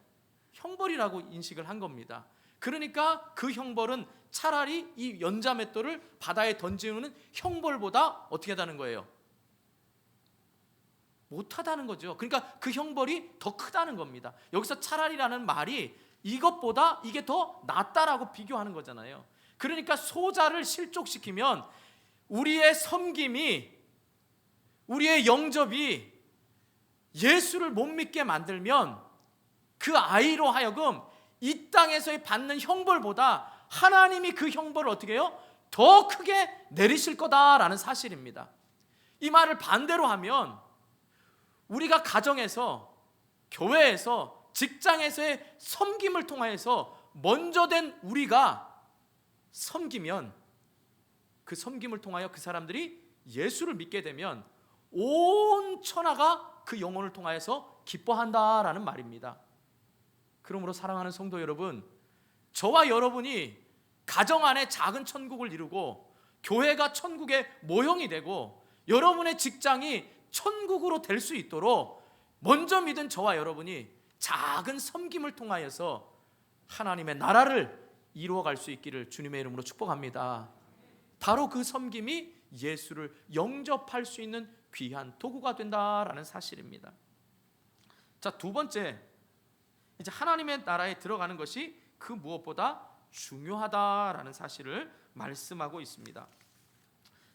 형벌이라고 인식을 한 겁니다. 그러니까 그 형벌은 차라리 이 연자맷돌을 바다에 던지는 형벌보다 어떻게 하다는 거예요? 못하다는 거죠. 그러니까 그 형벌이 더 크다는 겁니다. 여기서 차라리라는 말이 이것보다 이게 더 낫다라고 비교하는 거잖아요. 그러니까 소자를 실족시키면 우리의 섬김이, 우리의 영접이 예수를 못 믿게 만들면 그 아이로 하여금 이 땅에서의 받는 형벌보다 하나님이 그 형벌을 어떻게 해요? 더 크게 내리실 거다라는 사실입니다. 이 말을 반대로 하면 우리가 가정에서, 교회에서, 직장에서의 섬김을 통하여서 먼저 된 우리가 섬기면, 그 섬김을 통하여 그 사람들이 예수를 믿게 되면 온 천하가 그 영혼을 통하여서 기뻐한다라는 말입니다. 그러므로 사랑하는 성도 여러분, 저와 여러분이 가정 안에 작은 천국을 이루고 교회가 천국의 모형이 되고 여러분의 직장이 천국으로 될 수 있도록 먼저 믿은 저와 여러분이 작은 섬김을 통하여서 하나님의 나라를 이루어갈 수 있기를 주님의 이름으로 축복합니다. 바로 그 섬김이 예수를 영접할 수 있는 귀한 도구가 된다라는 사실입니다. 자, 두 번째, 이제 하나님의 나라에 들어가는 것이 그 무엇보다 중요하다라는 사실을 말씀하고 있습니다.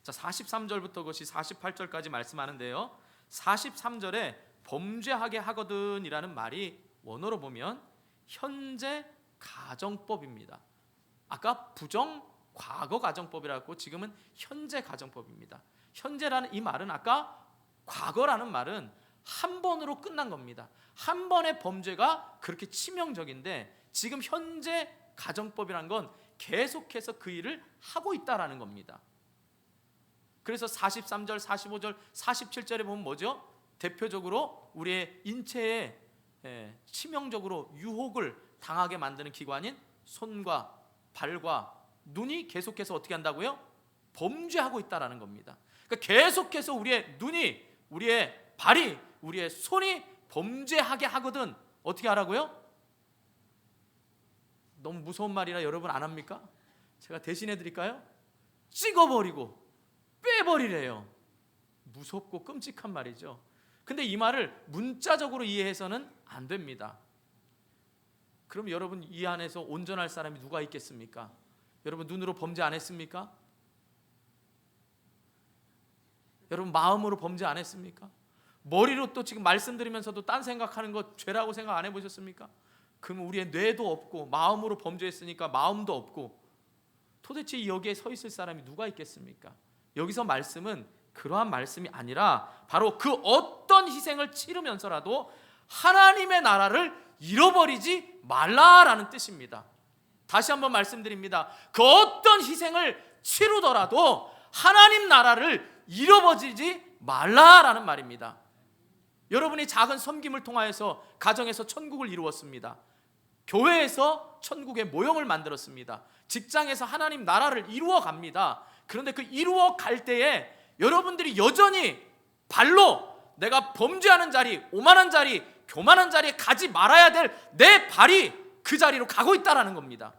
자, 43절부터 그것이 48절까지 말씀하는데요, 43절에 범죄하게 하거든이라는 말이 원어로 보면 현재 가정법입니다. 아까 부정 과거 가정법이라고, 지금은 현재 가정법입니다. 현재라는 이 말은, 아까 과거라는 말은 한 번으로 끝난 겁니다. 한 번의 범죄가 그렇게 치명적인데, 지금 현재 가정법이란 건 계속해서 그 일을 하고 있다라는 겁니다. 그래서 43절, 45절, 47절에 보면 뭐죠? 대표적으로 우리의 인체에 치명적으로 유혹을 당하게 만드는 기관인 손과 발과 눈이 계속해서 어떻게 한다고요? 범죄하고 있다라는 겁니다. 그러니까 계속해서 우리의 눈이, 우리의 발이, 우리의 손이 범죄하게 하거든 어떻게 하라고요? 너무 무서운 말이라 여러분 안 합니까? 제가 대신해 드릴까요? 찍어버리고 빼버리래요. 무섭고 끔찍한 말이죠. 근데 이 말을 문자적으로 이해해서는 안 됩니다. 그럼 여러분 이 안에서 온전할 사람이 누가 있겠습니까? 여러분 눈으로 범죄 안 했습니까? 여러분 마음으로 범죄 안 했습니까? 머리로 또 지금 말씀드리면서도 딴 생각하는 거 죄라고 생각 안 해보셨습니까? 그럼 우리의 뇌도 없고 마음으로 범죄했으니까 마음도 없고 도대체 여기에 서 있을 사람이 누가 있겠습니까? 여기서 말씀은 그러한 말씀이 아니라 바로 그 어떤 희생을 치르면서라도 하나님의 나라를 잃어버리지 말라라는 뜻입니다. 다시 한번 말씀드립니다. 그 어떤 희생을 치르더라도 하나님 나라를 잃어버리지 말라라는 말입니다. 여러분이 작은 섬김을 통하여서 가정에서 천국을 이루었습니다. 교회에서 천국의 모형을 만들었습니다. 직장에서 하나님 나라를 이루어 갑니다. 그런데 그 이루어 갈 때에 여러분들이 여전히 발로 내가 범죄하는 자리, 오만한 자리, 교만한 자리에 가지 말아야 될 내 발이 그 자리로 가고 있다는 겁니다.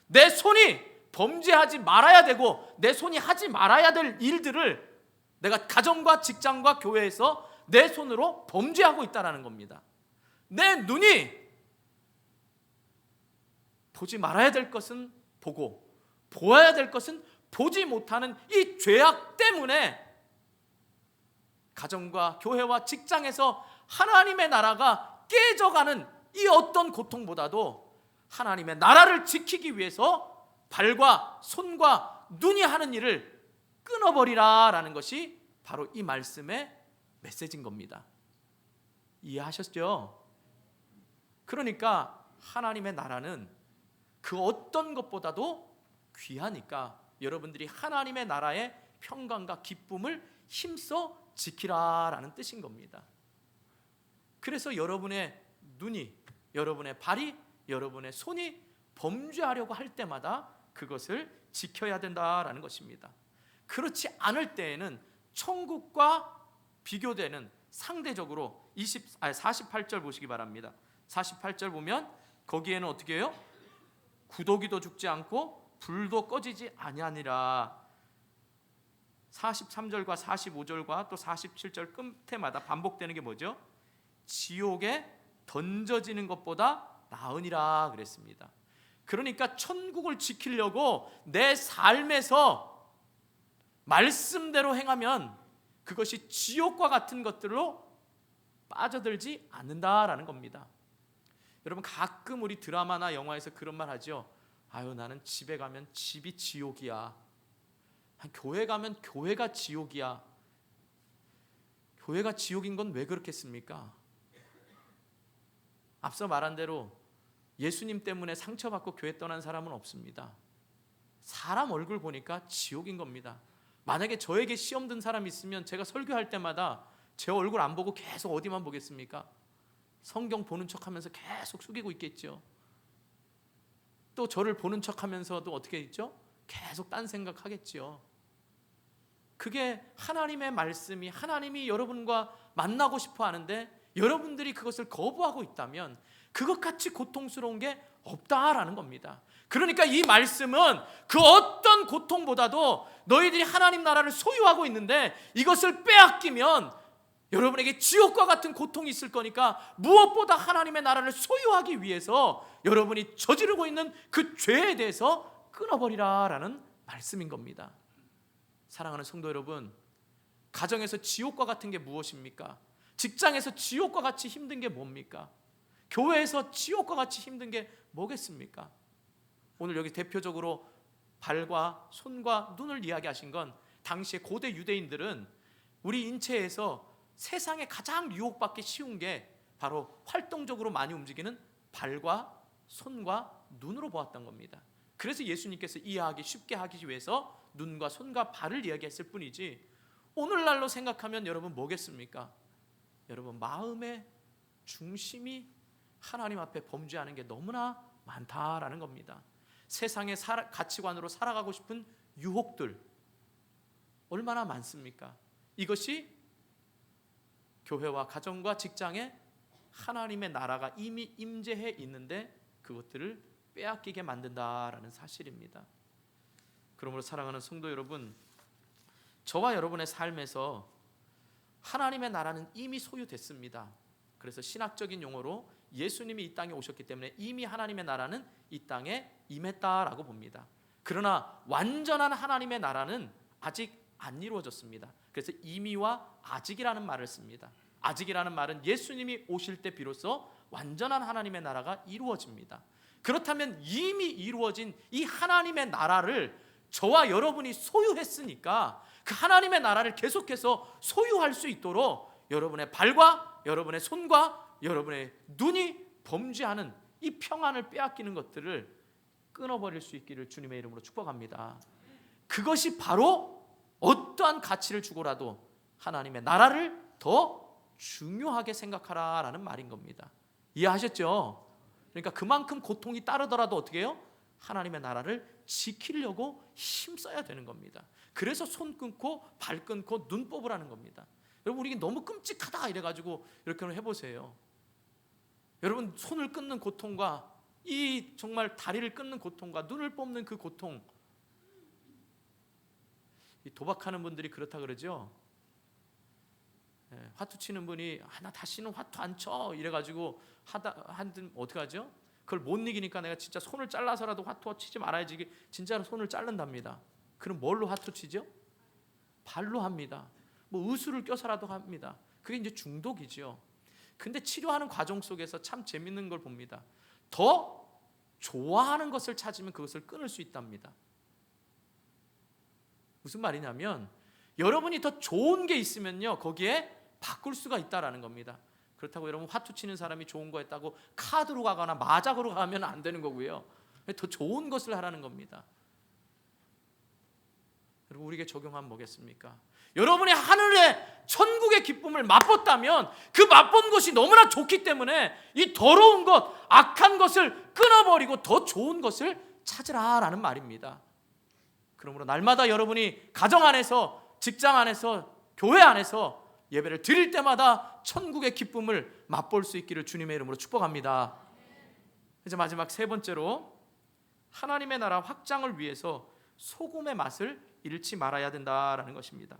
내 손이 범죄하지 말아야 되고 내 손이 하지 말아야 될 일들을 내가 가정과 직장과 교회에서 내 손으로 범죄하고 있다는 겁니다. 내 눈이 보지 말아야 될 것은 보고 보아야 될 것은 보지 못하는 이 죄악 때문에 가정과 교회와 직장에서 하나님의 나라가 깨져가는 이 어떤 고통보다도 하나님의 나라를 지키기 위해서 발과 손과 눈이 하는 일을 끊어버리라라는 것이 바로 이 말씀의 메시지인 겁니다. 이해하셨죠? 그러니까 하나님의 나라는 그 어떤 것보다도 귀하니까 여러분들이 하나님의 나라의 평강과 기쁨을 힘써 지키라라는 뜻인 겁니다. 그래서 여러분의 눈이, 여러분의 발이, 여러분의 손이 범죄하려고 할 때마다 그것을 지켜야 된다라는 것입니다. 그렇지 않을 때에는 천국과 비교되는 상대적으로 48절 보시기 바랍니다. 48절 보면 거기에는 어떻게 해요? 구더기도 죽지 않고 불도 꺼지지 아니하니라. 43절과 45절과 또 47절 끝에마다 반복되는 게 뭐죠? 지옥에 던져지는 것보다 나으니라 그랬습니다. 그러니까 천국을 지키려고 내 삶에서 말씀대로 행하면 그것이 지옥과 같은 것들로 빠져들지 않는다라는 겁니다. 여러분 가끔 우리 드라마나 영화에서 그런 말 하죠. 아유 나는 집에 가면 집이 지옥이야. 교회 가면 교회가 지옥이야. 교회가 지옥인 건 왜 그렇겠습니까? 앞서 말한 대로 예수님 때문에 상처받고 교회 떠난 사람은 없습니다. 사람 얼굴 보니까 지옥인 겁니다. 만약에 저에게 시험 든 사람이 있으면 제가 설교할 때마다 제 얼굴 안 보고 계속 어디만 보겠습니까? 성경 보는 척하면서 계속 숙이고 있겠죠. 또 저를 보는 척하면서도 어떻게 있죠? 계속 딴 생각하겠죠. 그게 하나님의 말씀이 하나님이 여러분과 만나고 싶어 하는데 여러분들이 그것을 거부하고 있다면 그것같이 고통스러운 게 없다라는 겁니다. 그러니까 이 말씀은 그 어떤 고통보다도 너희들이 하나님 나라를 소유하고 있는데 이것을 빼앗기면 여러분에게 지옥과 같은 고통이 있을 거니까 무엇보다 하나님의 나라를 소유하기 위해서 여러분이 저지르고 있는 그 죄에 대해서 끊어버리라라는 말씀인 겁니다. 사랑하는 성도 여러분, 가정에서 지옥과 같은 게 무엇입니까? 직장에서 지옥과 같이 힘든 게 뭡니까? 교회에서 지옥과 같이 힘든 게 뭐겠습니까? 오늘 여기 대표적으로 발과 손과 눈을 이야기하신 건 당시의 고대 유대인들은 우리 인체에서 세상에 가장 유혹받기 쉬운 게 바로 활동적으로 많이 움직이는 발과 손과 눈으로 보았던 겁니다. 그래서 예수님께서 이해하기 쉽게 하기 위해서 눈과 손과 발을 이야기했을 뿐이지 오늘날로 생각하면 여러분 뭐겠습니까? 여러분 마음의 중심이 하나님 앞에 범죄하는 게 너무나 많다라는 겁니다. 세상의 가치관으로 살아가고 싶은 유혹들 얼마나 많습니까? 이것이 교회와 가정과 직장에 하나님의 나라가 이미 임재해 있는데 그것들을 빼앗기게 만든다라는 사실입니다. 그러므로 사랑하는 성도 여러분, 저와 여러분의 삶에서 하나님의 나라는 이미 소유됐습니다. 그래서 신학적인 용어로 예수님이 이 땅에 오셨기 때문에 이미 하나님의 나라는 이 땅에 임했다라고 봅니다. 그러나 완전한 하나님의 나라는 아직 안 이루어졌습니다. 그래서 이미와 아직이라는 말을 씁니다. 아직이라는 말은 예수님이 오실 때 비로소 완전한 하나님의 나라가 이루어집니다. 그렇다면 이미 이루어진 이 하나님의 나라를 저와 여러분이 소유했으니까 그 하나님의 나라를 계속해서 소유할 수 있도록 여러분의 발과 여러분의 손과 여러분의 눈이 범죄하는 이 평안을 빼앗기는 것들을 끊어버릴 수 있기를 주님의 이름으로 축복합니다. 그것이 바로 어떠한 가치를 주고라도 하나님의 나라를 더 중요하게 생각하라라는 말인 겁니다. 이해하셨죠? 그러니까 그만큼 고통이 따르더라도 어떻게 해요? 하나님의 나라를 지키려고 힘써야 되는 겁니다. 그래서 손 끊고 발 끊고 눈 뽑으라는 겁니다. 여러분, 우리 너무 끔찍하다 이래가지고 이렇게 해보세요. 여러분, 손을 끊는 고통과 이 정말 다리를 끊는 고통과 눈을 뽑는 그 고통, 이 도박하는 분들이 그렇다 그러죠. 화투 치는 분이 나 다시는 화투 안 쳐 이래가지고 한든 어떻게 하죠? 그걸 못 이기니까 내가 진짜 손을 잘라서라도 화투 치지 말아야지. 진짜로 손을 자른답니다. 그럼 뭘로 화투 치죠? 발로 합니다. 뭐 의수를 껴서라도 합니다. 그게 이제 중독이죠. 근데 치료하는 과정 속에서 참 재밌는 걸 봅니다. 더 좋아하는 것을 찾으면 그것을 끊을 수 있답니다. 무슨 말이냐면 여러분이 더 좋은 게 있으면요 거기에 바꿀 수가 있다라는 겁니다. 그렇다고 여러분 화투 치는 사람이 좋은 거 했다고 카드로 가거나 마작으로 가면 안 되는 거고요. 더 좋은 것을 하라는 겁니다. 여러분, 우리에게 적용하면 뭐겠습니까? 여러분이 하늘의 천국의 기쁨을 맛봤다면 그 맛본 것이 너무나 좋기 때문에 이 더러운 것, 악한 것을 끊어버리고 더 좋은 것을 찾으라라는 말입니다. 그러므로 날마다 여러분이 가정 안에서, 직장 안에서, 교회 안에서 예배를 드릴 때마다 천국의 기쁨을 맛볼 수 있기를 주님의 이름으로 축복합니다. 이제 마지막 세 번째로 하나님의 나라 확장을 위해서 소금의 맛을 잃지 말아야 된다라는 것입니다.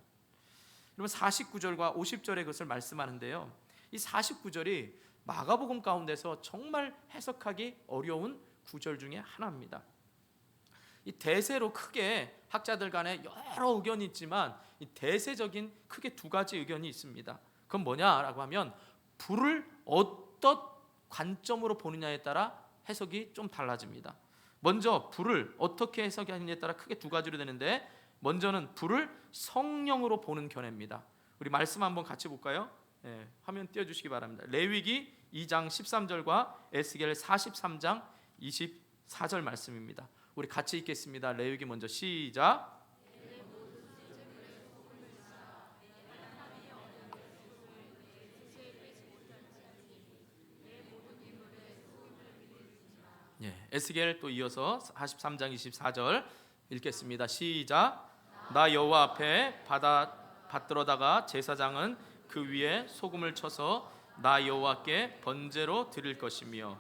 여러분, 49절과 50절의 것을 말씀하는데요, 이 49절이 마가복음 가운데서 정말 해석하기 어려운 구절 중에 하나입니다. 이 대세로 크게 학자들 간에 여러 의견이 있지만 이 대세적인 크게 두 가지 의견이 있습니다. 그건 뭐냐라고 하면 불을 어떤 관점으로 보느냐에 따라 해석이 좀 달라집니다. 먼저 불을 어떻게 해석하느냐에 따라 크게 두 가지로 되는데, 먼저는 불을 성령으로 보는 견해입니다. 우리 말씀 한번 같이 볼까요? 화면 띄워주시기 바랍니다. 레위기 2장 13절과 에스겔 43장 24절 말씀입니다. 우리 같이 읽겠습니다. 레위기 먼저 시작. 에스겔 또 이어서 43장 24절 읽겠습니다. 시작. 나 여호와 앞에 받들어다가 제사장은 그 위에 소금을 쳐서 나 여호와께 번제로 드릴 것이며.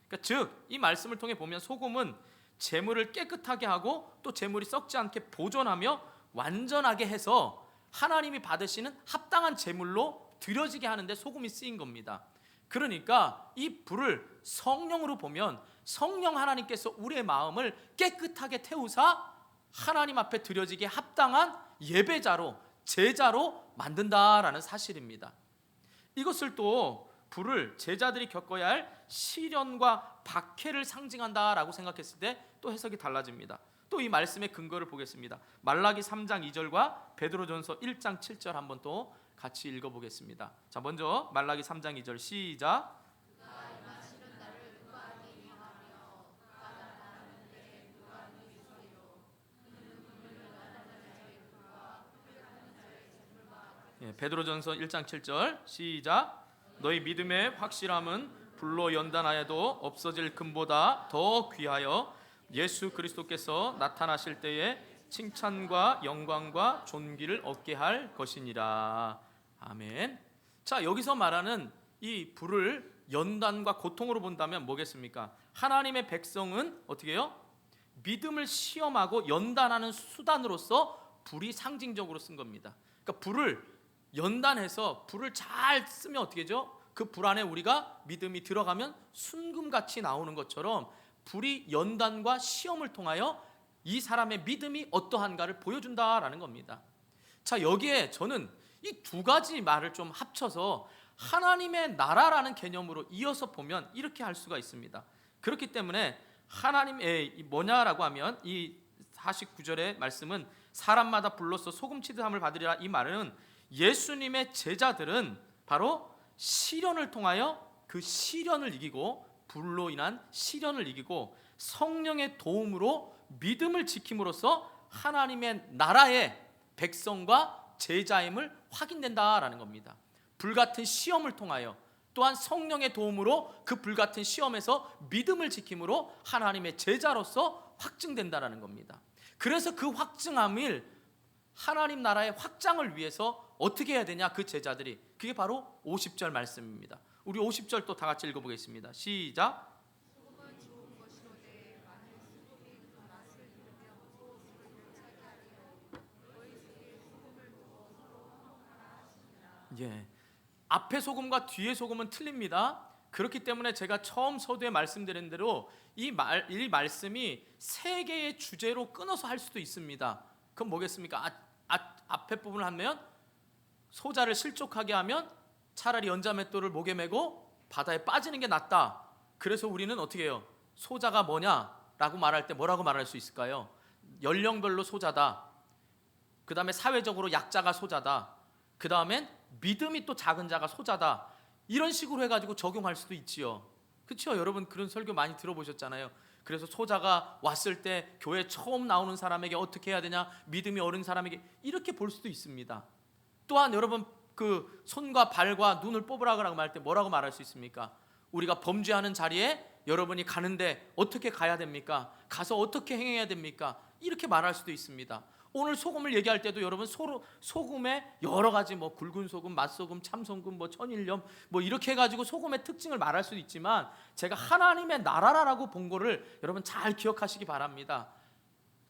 그러니까 즉 이 말씀을 통해 보면 소금은 제물을 깨끗하게 하고 또 제물이 썩지 않게 보존하며 완전하게 해서 하나님이 받으시는 합당한 제물로 드려지게 하는데 소금이 쓰인 겁니다. 그러니까 이 불을 성령으로 보면 성령 하나님께서 우리의 마음을 깨끗하게 태우사 하나님 앞에 드려지게 합당한 예배자로, 제자로 만든다라는 사실입니다. 이것을 또 불을 제자들이 겪어야 할 시련과 박해를 상징한다라고 생각했을 때 또 해석이 달라집니다. 또 이 말씀의 근거를 보겠습니다. 말라기 3장 2절과 베드로전서 1장 7절 한번 또 같이 읽어보겠습니다. 자, 먼저 말라기 3장 2절 시작. 베드로전서 1장 7절 시작. 너희 믿음의 확실함은 불로 연단하여도 없어질 금보다 더 귀하여 예수 그리스도께서 나타나실 때에 칭찬과 영광과 존귀를 얻게 할 것이니라. 아멘. 자, 여기서 말하는 이 불을 연단과 고통으로 본다면 뭐겠습니까? 하나님의 백성은 어떻게 해요? 믿음을 시험하고 연단하는 수단으로서 불이 상징적으로 쓴 겁니다. 그러니까 불을 연단해서 불을 잘 쓰면 어떻게 되죠? 그 불 안에 우리가 믿음이 들어가면 순금같이 나오는 것처럼 불이 연단과 시험을 통하여 이 사람의 믿음이 어떠한가를 보여준다라는 겁니다. 자, 여기에 저는 이 두 가지 말을 좀 합쳐서 하나님의 나라라는 개념으로 이어서 보면 이렇게 할 수가 있습니다. 그렇기 때문에 하나님의 뭐냐라고 하면 이 49절의 말씀은 사람마다 불로써 소금 치듯함을 받으리라. 이 말은 예수님의 제자들은 바로 시련을 통하여 그 시련을 이기고, 불로 인한 시련을 이기고 성령의 도움으로 믿음을 지킴으로써 하나님의 나라의 백성과 제자임을 확인된다라는 겁니다. 불같은 시험을 통하여, 또한 성령의 도움으로 그 불같은 시험에서 믿음을 지킴으로 하나님의 제자로서 확증된다라는 겁니다. 그래서 그 확증함을, 하나님 나라의 확장을 위해서 어떻게 해야 되냐, 그 제자들이, 그게 바로 50절 말씀입니다. 우리 50절 또 다 같이 읽어보겠습니다. 시작. 예, 앞에 소금과 뒤에 소금은 틀립니다. 그렇기 때문에 제가 처음 서두에 말씀드린 대로 이 말씀이 세 개의 주제로 끊어서 할 수도 있습니다. 그럼 뭐겠습니까? 앞에 부분을 하면 소자를 실족하게 하면 차라리 연자맷돌을 목에 메고 바다에 빠지는 게 낫다. 그래서 우리는 어떻게 해요? 소자가 뭐냐라고 말할 때 뭐라고 말할 수 있을까요? 연령별로 소자다. 그 다음에 사회적으로 약자가 소자다. 그 다음엔 믿음이 또 작은 자가 소자다. 이런 식으로 해가지고 적용할 수도 있지요. 그렇죠? 여러분 그런 설교 많이 들어보셨잖아요. 그래서 소자가 왔을 때 교회 처음 나오는 사람에게 어떻게 해야 되냐, 믿음이 어린 사람에게 이렇게 볼 수도 있습니다. 또한 여러분 그 손과 발과 눈을 뽑으라고 말할 때 뭐라고 말할 수 있습니까? 우리가 범죄하는 자리에 여러분이 가는데 어떻게 가야 됩니까? 가서 어떻게 행해야 됩니까? 이렇게 말할 수도 있습니다. 오늘 소금을 얘기할 때도 여러분 소금에 여러 가지 뭐 굵은 소금, 맛소금, 참소금, 뭐 천일염 뭐 이렇게 해가지고 소금의 특징을 말할 수도 있지만, 제가 하나님의 나라라고 본 거를 여러분 잘 기억하시기 바랍니다.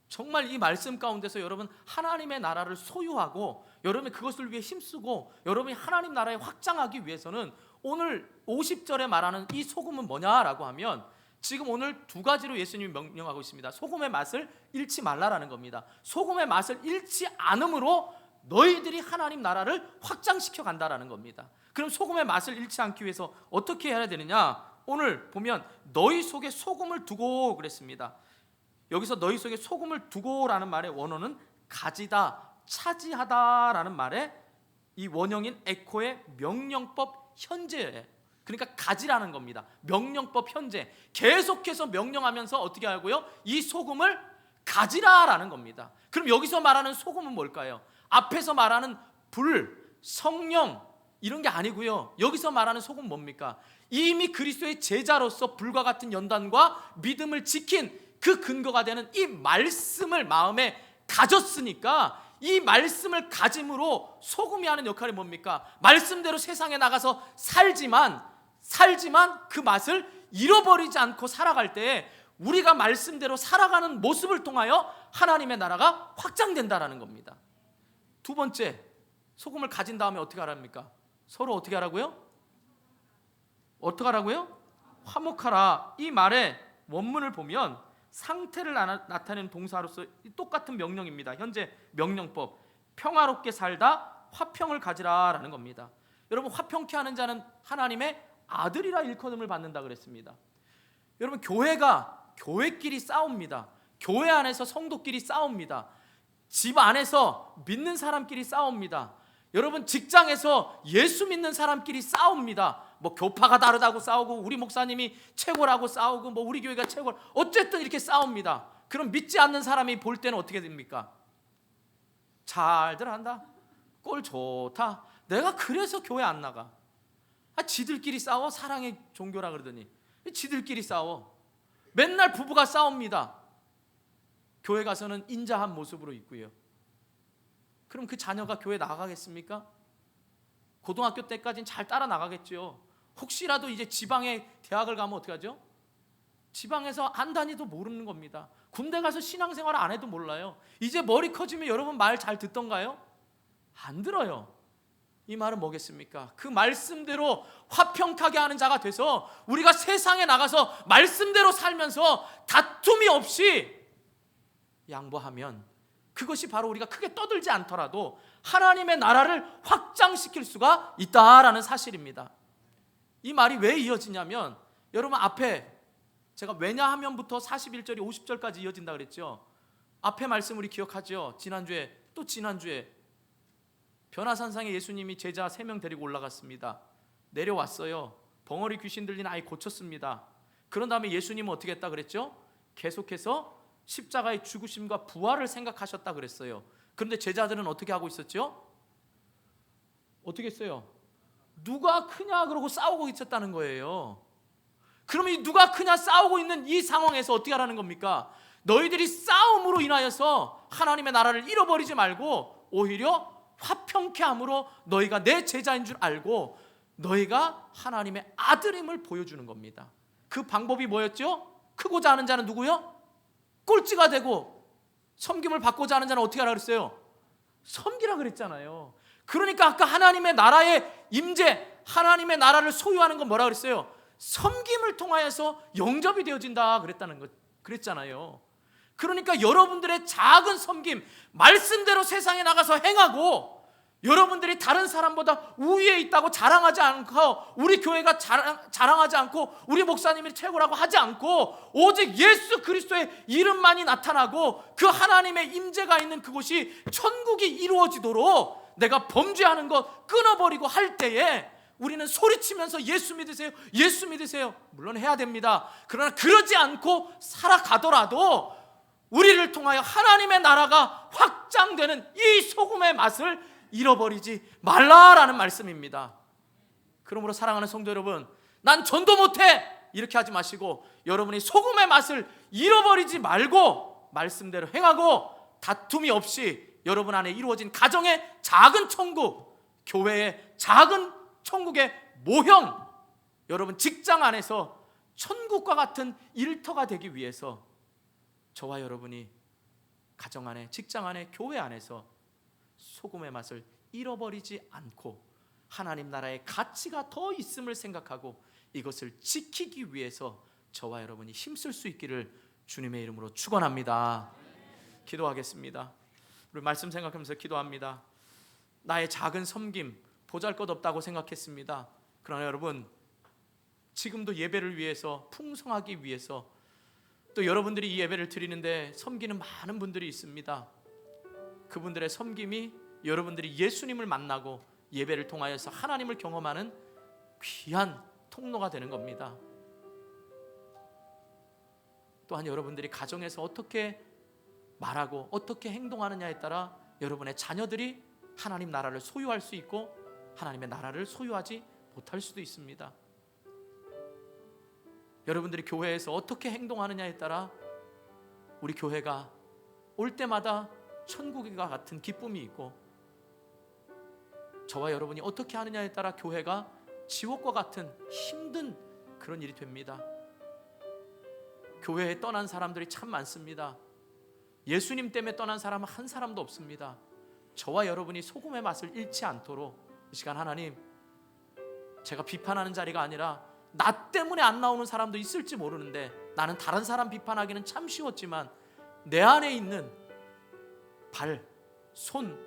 정말 이 말씀 가운데서 여러분 하나님의 나라를 소유하고 여러분이 그것을 위해 힘쓰고 여러분이 하나님 나라에 확장하기 위해서는 오늘 50절에 말하는 이 소금은 뭐냐라고 하면, 지금 오늘 두 가지로 예수님이 명령하고 있습니다. 소금의 맛을 잃지 말라라는 겁니다. 소금의 맛을 잃지 않음으로 너희들이 하나님 나라를 확장시켜 간다라는 겁니다. 그럼 소금의 맛을 잃지 않기 위해서 어떻게 해야 되느냐? 오늘 보면 너희 속에 소금을 두고 그랬습니다. 여기서 너희 속에 소금을 두고라는 말의 원어는 가지다, 차지하다라는 말의 이 원형인 에코의 명령법 현재예요. 그러니까 가지라는 겁니다. 명령법 현재. 계속해서 명령하면서 어떻게 하고요? 이 소금을 가지라라는 겁니다. 그럼 여기서 말하는 소금은 뭘까요? 앞에서 말하는 불, 성령 이런 게 아니고요. 여기서 말하는 소금은 뭡니까? 이미 그리스도의 제자로서 불과 같은 연단과 믿음을 지킨 그 근거가 되는 이 말씀을 마음에 가졌으니까, 이 말씀을 가짐으로 소금이 하는 역할이 뭡니까? 말씀대로 세상에 나가서 살지만 그 맛을 잃어버리지 않고 살아갈 때 우리가 말씀대로 살아가는 모습을 통하여 하나님의 나라가 확장된다라는 겁니다. 두 번째, 소금을 가진 다음에 어떻게 하랍니까? 서로 어떻게 하라고요? 어떻게 하라고요? 화목하라. 이 말의 원문을 보면 상태를 나타내는 동사로서 똑같은 명령입니다. 현재 명령법. 평화롭게 살다, 화평을 가지라라는 겁니다. 여러분, 화평케 하는 자는 하나님의 아들이라 일컬음을 받는다 그랬습니다. 여러분, 교회끼리 싸웁니다. 교회 안에서 성도끼리 싸웁니다. 집 안에서 믿는 사람끼리 싸웁니다. 여러분, 직장에서 예수 믿는 사람끼리 싸웁니다. 뭐 교파가 다르다고 싸우고, 우리 목사님이 최고라고 싸우고, 뭐 우리 교회가 최고, 어쨌든 이렇게 싸웁니다. 그럼 믿지 않는 사람이 볼 때는 어떻게 됩니까? 잘들 한다, 꼴 좋다, 내가 그래서 교회 안 나가. 지들끼리 싸워. 사랑의 종교라 그러더니 지들끼리 싸워. 맨날 부부가 싸웁니다. 교회 가서는 인자한 모습으로 있고요. 그럼 그 자녀가 교회 나가겠습니까? 고등학교 때까지는 잘 따라 나가겠죠. 혹시라도 이제 지방에 대학을 가면 어떻게 하죠? 지방에서 안 다니도 모르는 겁니다. 군대 가서 신앙생활 안 해도 몰라요. 이제 머리 커지면 여러분 말 잘 듣던가요? 안 들어요. 이 말은 뭐겠습니까? 그 말씀대로 화평하게 하는 자가 돼서 우리가 세상에 나가서 말씀대로 살면서 다툼이 없이 양보하면, 그것이 바로 우리가 크게 떠들지 않더라도 하나님의 나라를 확장시킬 수가 있다라는 사실입니다. 이 말이 왜 이어지냐면, 여러분 앞에 제가 왜냐하면부터 41절이 50절까지 이어진다 그랬죠. 앞에 말씀 우리 기억하죠. 지난주에 또 지난주에 변화산상에 예수님이 제자 3명 데리고 올라갔습니다. 내려왔어요. 벙어리 귀신 들린 아이 고쳤습니다. 그런 다음에 예수님은 어떻게 했다 그랬죠? 계속해서 십자가의 죽으심과 부활을 생각하셨다 그랬어요. 그런데 제자들은 어떻게 하고 있었죠? 어떻게 했어요? 누가 크냐 그러고 싸우고 있었다는 거예요. 그러면 이 누가 크냐 싸우고 있는 이 상황에서 어떻게 하라는 겁니까? 너희들이 싸움으로 인하여서 하나님의 나라를 잃어버리지 말고 오히려 화평케 함으로 너희가 내 제자인 줄 알고 너희가 하나님의 아들임을 보여주는 겁니다. 그 방법이 뭐였죠? 크고자 하는 자는 누구요? 꼴찌가 되고 섬김을 받고자 하는 자는 어떻게 하라 그랬어요? 섬기라 그랬잖아요. 그러니까 아까 하나님의 나라의 임재, 하나님의 나라를 소유하는 건 뭐라 그랬어요? 섬김을 통하여서 영접이 되어진다 그랬잖아요. 그러니까 여러분들의 작은 섬김, 말씀대로 세상에 나가서 행하고 여러분들이 다른 사람보다 우위에 있다고 자랑하지 않고, 우리 교회가 자랑하지 않고, 우리 목사님이 최고라고 하지 않고, 오직 예수 그리스도의 이름만이 나타나고 그 하나님의 임재가 있는 그곳이 천국이 이루어지도록 내가 범죄하는 것 끊어버리고 할 때에 우리는 소리치면서 예수 믿으세요, 예수 믿으세요, 물론 해야 됩니다. 그러나 그러지 않고 살아가더라도 우리를 통하여 하나님의 나라가 확장되는 이 소금의 맛을 잃어버리지 말라라는 말씀입니다. 그러므로 사랑하는 성도 여러분, 난 전도 못해 이렇게 하지 마시고 여러분이 소금의 맛을 잃어버리지 말고 말씀대로 행하고 다툼이 없이 여러분 안에 이루어진 가정의 작은 천국, 교회의 작은 천국의 모형, 여러분 직장 안에서 천국과 같은 일터가 되기 위해서 저와 여러분이 가정 안에, 직장 안에, 교회 안에서 소금의 맛을 잃어버리지 않고 하나님 나라의 가치가 더 있음을 생각하고 이것을 지키기 위해서 저와 여러분이 힘쓸 수 있기를 주님의 이름으로 축원합니다. 기도하겠습니다. 우리 말씀 생각하면서 기도합니다. 나의 작은 섬김 보잘것없다고 생각했습니다. 그러나 여러분, 지금도 예배를 위해서, 풍성하기 위해서, 또 여러분들이 이 예배를 드리는데 섬기는 많은 분들이 있습니다. 그분들의 섬김이 여러분들이 예수님을 만나고 예배를 통하여서 하나님을 경험하는 귀한 통로가 되는 겁니다. 또한 여러분들이 가정에서 어떻게 말하고 어떻게 행동하느냐에 따라 여러분의 자녀들이 하나님 나라를 소유할 수 있고 하나님의 나라를 소유하지 못할 수도 있습니다. 여러분들이 교회에서 어떻게 행동하느냐에 따라 우리 교회가 올 때마다 천국과 같은 기쁨이 있고, 저와 여러분이 어떻게 하느냐에 따라 교회가 지옥과 같은 힘든 그런 일이 됩니다. 교회에 떠난 사람들이 참 많습니다. 예수님 때문에 떠난 사람은 한 사람도 없습니다. 저와 여러분이 소금의 맛을 잃지 않도록 이 시간 하나님, 제가 비판하는 자리가 아니라 나 때문에 안 나오는 사람도 있을지 모르는데 나는 다른 사람 비판하기는 참 쉬웠지만 내 안에 있는 발, 손,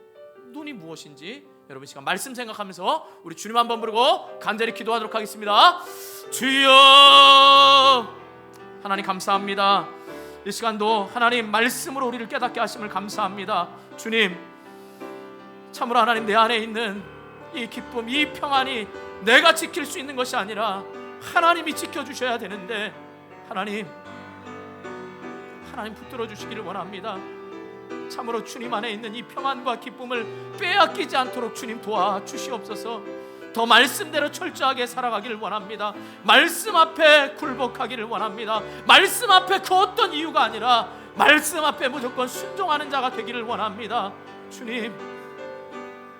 눈이 무엇인지 여러분 시간 말씀 생각하면서 우리 주님 한번 부르고 간절히 기도하도록 하겠습니다. 주여, 하나님 감사합니다. 이 시간도 하나님 말씀으로 우리를 깨닫게 하심을 감사합니다. 주님, 참으로 하나님 내 안에 있는 이 기쁨, 이 평안이 내가 지킬 수 있는 것이 아니라 하나님이 지켜주셔야 되는데 하나님 붙들어 주시기를 원합니다. 참으로 주님 안에 있는 이 평안과 기쁨을 빼앗기지 않도록 주님 도와주시옵소서. 더 말씀대로 철저하게 살아가기를 원합니다. 말씀 앞에 굴복하기를 원합니다. 말씀 앞에 그 어떤 이유가 아니라 말씀 앞에 무조건 순종하는 자가 되기를 원합니다. 주님,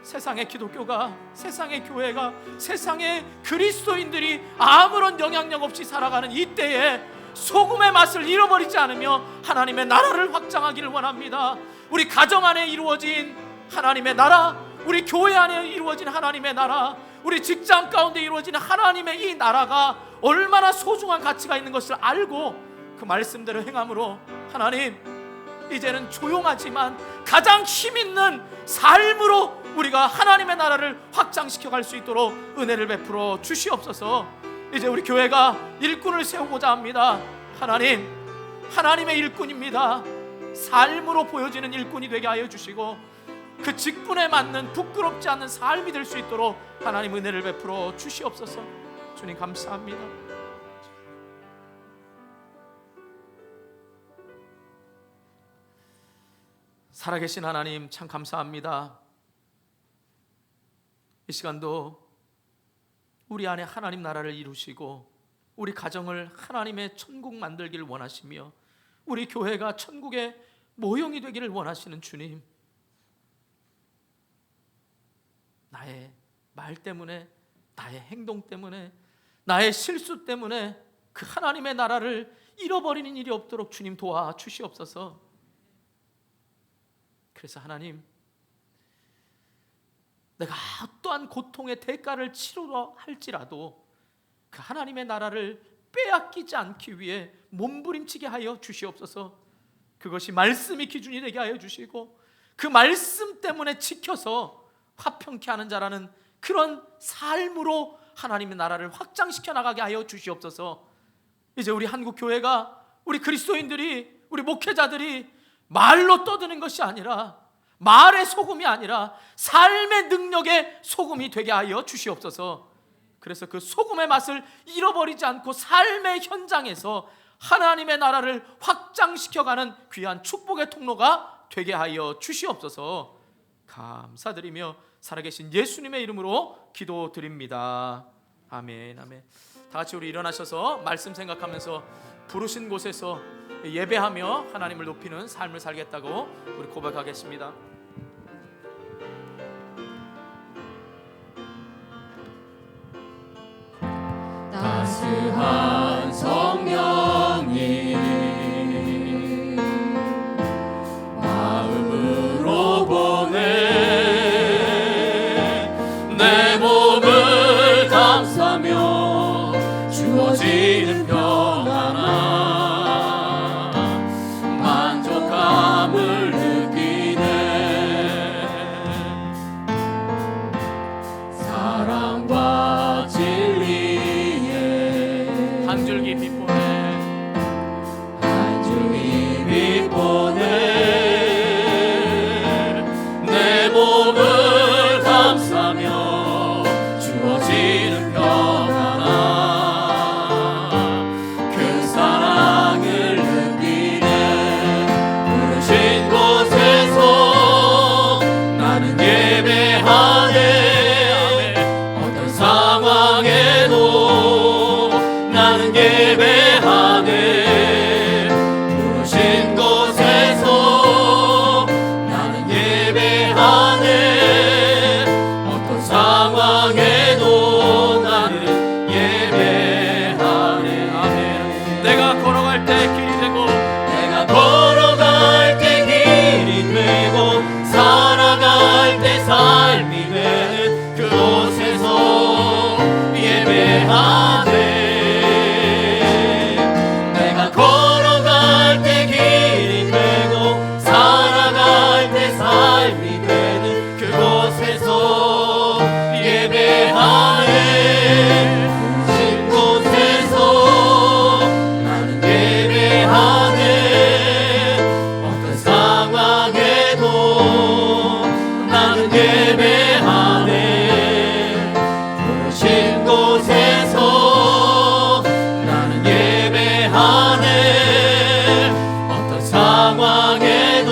세상의 기독교가, 세상의 교회가, 세상의 그리스도인들이 아무런 영향력 없이 살아가는 이때에 소금의 맛을 잃어버리지 않으며 하나님의 나라를 확장하기를 원합니다. 우리 가정 안에 이루어진 하나님의 나라, 우리 교회 안에 이루어진 하나님의 나라, 우리 직장 가운데 이루어진 하나님의 이 나라가 얼마나 소중한 가치가 있는 것을 알고 그 말씀대로 행함으로 하나님, 이제는 조용하지만 가장 힘있는 삶으로 우리가 하나님의 나라를 확장시켜 갈 수 있도록 은혜를 베풀어 주시옵소서. 이제 우리 교회가 일꾼을 세우고자 합니다. 하나님, 하나님의 일꾼입니다. 삶으로 보여지는 일꾼이 되게 하여 주시고 그 직분에 맞는 부끄럽지 않는 삶이 될 수 있도록 하나님 은혜를 베풀어 주시옵소서. 주님 감사합니다. 살아계신 하나님 참 감사합니다. 이 시간도 우리 안에 하나님 나라를 이루시고 우리 가정을 하나님의 천국 만들기를 원하시며 우리 교회가 천국의 모형이 되기를 원하시는 주님, 나의 말 때문에, 나의 행동 때문에, 나의 실수 때문에 그 하나님의 나라를 잃어버리는 일이 없도록 주님 도와주시옵소서. 그래서 하나님, 내가 어떠한 고통의 대가를 치르려 할지라도 그 하나님의 나라를 빼앗기지 않기 위해 몸부림치게 하여 주시옵소서. 그것이 말씀이 기준이 되게 하여 주시고 그 말씀 때문에 지켜서 화평케 하는 자라는 그런 삶으로 하나님의 나라를 확장시켜 나가게 하여 주시옵소서. 이제 우리 한국 교회가, 우리 그리스도인들이, 우리 목회자들이 말로 떠드는 것이 아니라, 말의 소금이 아니라 삶의 능력의 소금이 되게 하여 주시옵소서. 그래서 그 소금의 맛을 잃어버리지 않고 삶의 현장에서 하나님의 나라를 확장시켜가는 귀한 축복의 통로가 되게 하여 주시옵소서. 감사드리며 살아계신 예수님의 이름으로 기도드립니다. 아멘, 아멘. 다 같이 우리 일어나셔서 말씀 생각하면서 부르신 곳에서 예배하며 하나님을 높이는 삶을 살겠다고 우리 고백하겠습니다. 따스한 성령이 마음으로 보내 내 몸을 감싸며 주어지는 평안함 만족감을 느끼네. 사랑과 진리에 한 줄기 빛보내, 한 줄기 빛보내 내 몸을 감싸며 주어지는 평안함 그 사랑을 느끼네. 부르신 곳에서 나는 예배하네. 어떤 상황에도 나는 예배하네. 부르신 곳에서 나는 예배하네. 어떤 상황에도 나는 예배하네. 아멘. 내가 걸어갈 때 길이 되고 내가 걸어갈 때 길이 되고 살아갈 때 삶이 되는 그곳에서 예배하네. 내가 걸어갈 때 길이 되고 살아갈 때 삶이 되는 그곳에서 예배하네. 부르신 곳에서 나는 예배하네. 어떤 상황에도 나는 예배하네. 부르신 곳에서 나는 예배하네. 어떤 상황에도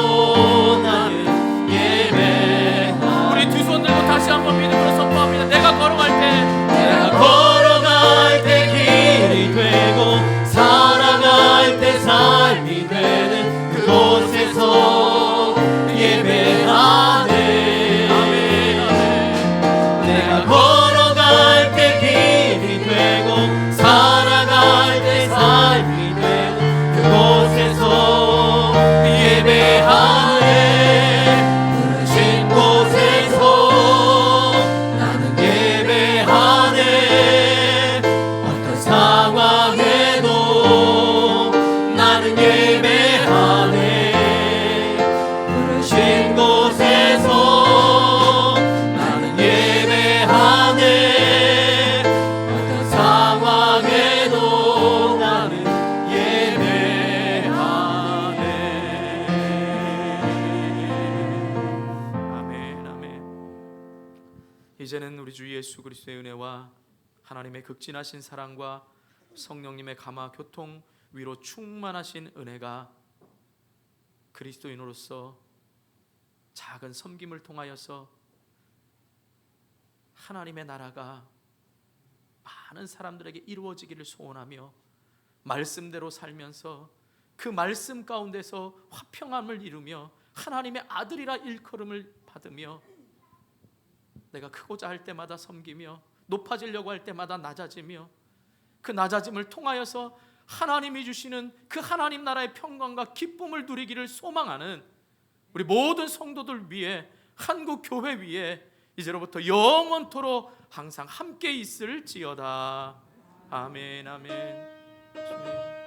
나는 예배하네. 우리 두 손 들고 다시 한번 믿음으로 선포합니다. 내가 걸어갈 때, 내가 걸어갈 때 길이 되고 살아갈 때 삶이 되는 그곳에서 예배하네. 아멘, 아멘. 내가 걸어갈 때 길이 되고 살아갈 때 삶이 되는 그곳에서 예배하네. 부르신 곳에서 나는 예배하네. 어떤 상황에도 나는 예배하네. 부르신 곳에서 이제는 우리 주 예수 그리스도의 은혜와 하나님의 극진하신 사랑과 성령님의 감화 교통 위로 충만하신 은혜가 그리스도인으로서 작은 섬김을 통하여서 하나님의 나라가 많은 사람들에게 이루어지기를 소원하며 말씀대로 살면서 그 말씀 가운데서 화평함을 이루며 하나님의 아들이라 일컬음을 받으며 내가 크고자 할 때마다 섬기며 높아지려고 할 때마다 낮아지며 그 낮아짐을 통하여서 하나님이 주시는 그 하나님 나라의 평강과 기쁨을 누리기를 소망하는 우리 모든 성도들 위해 한국 교회 위에 이제로부터 영원토록 항상 함께 있을지어다. 아멘 아멘. 주님.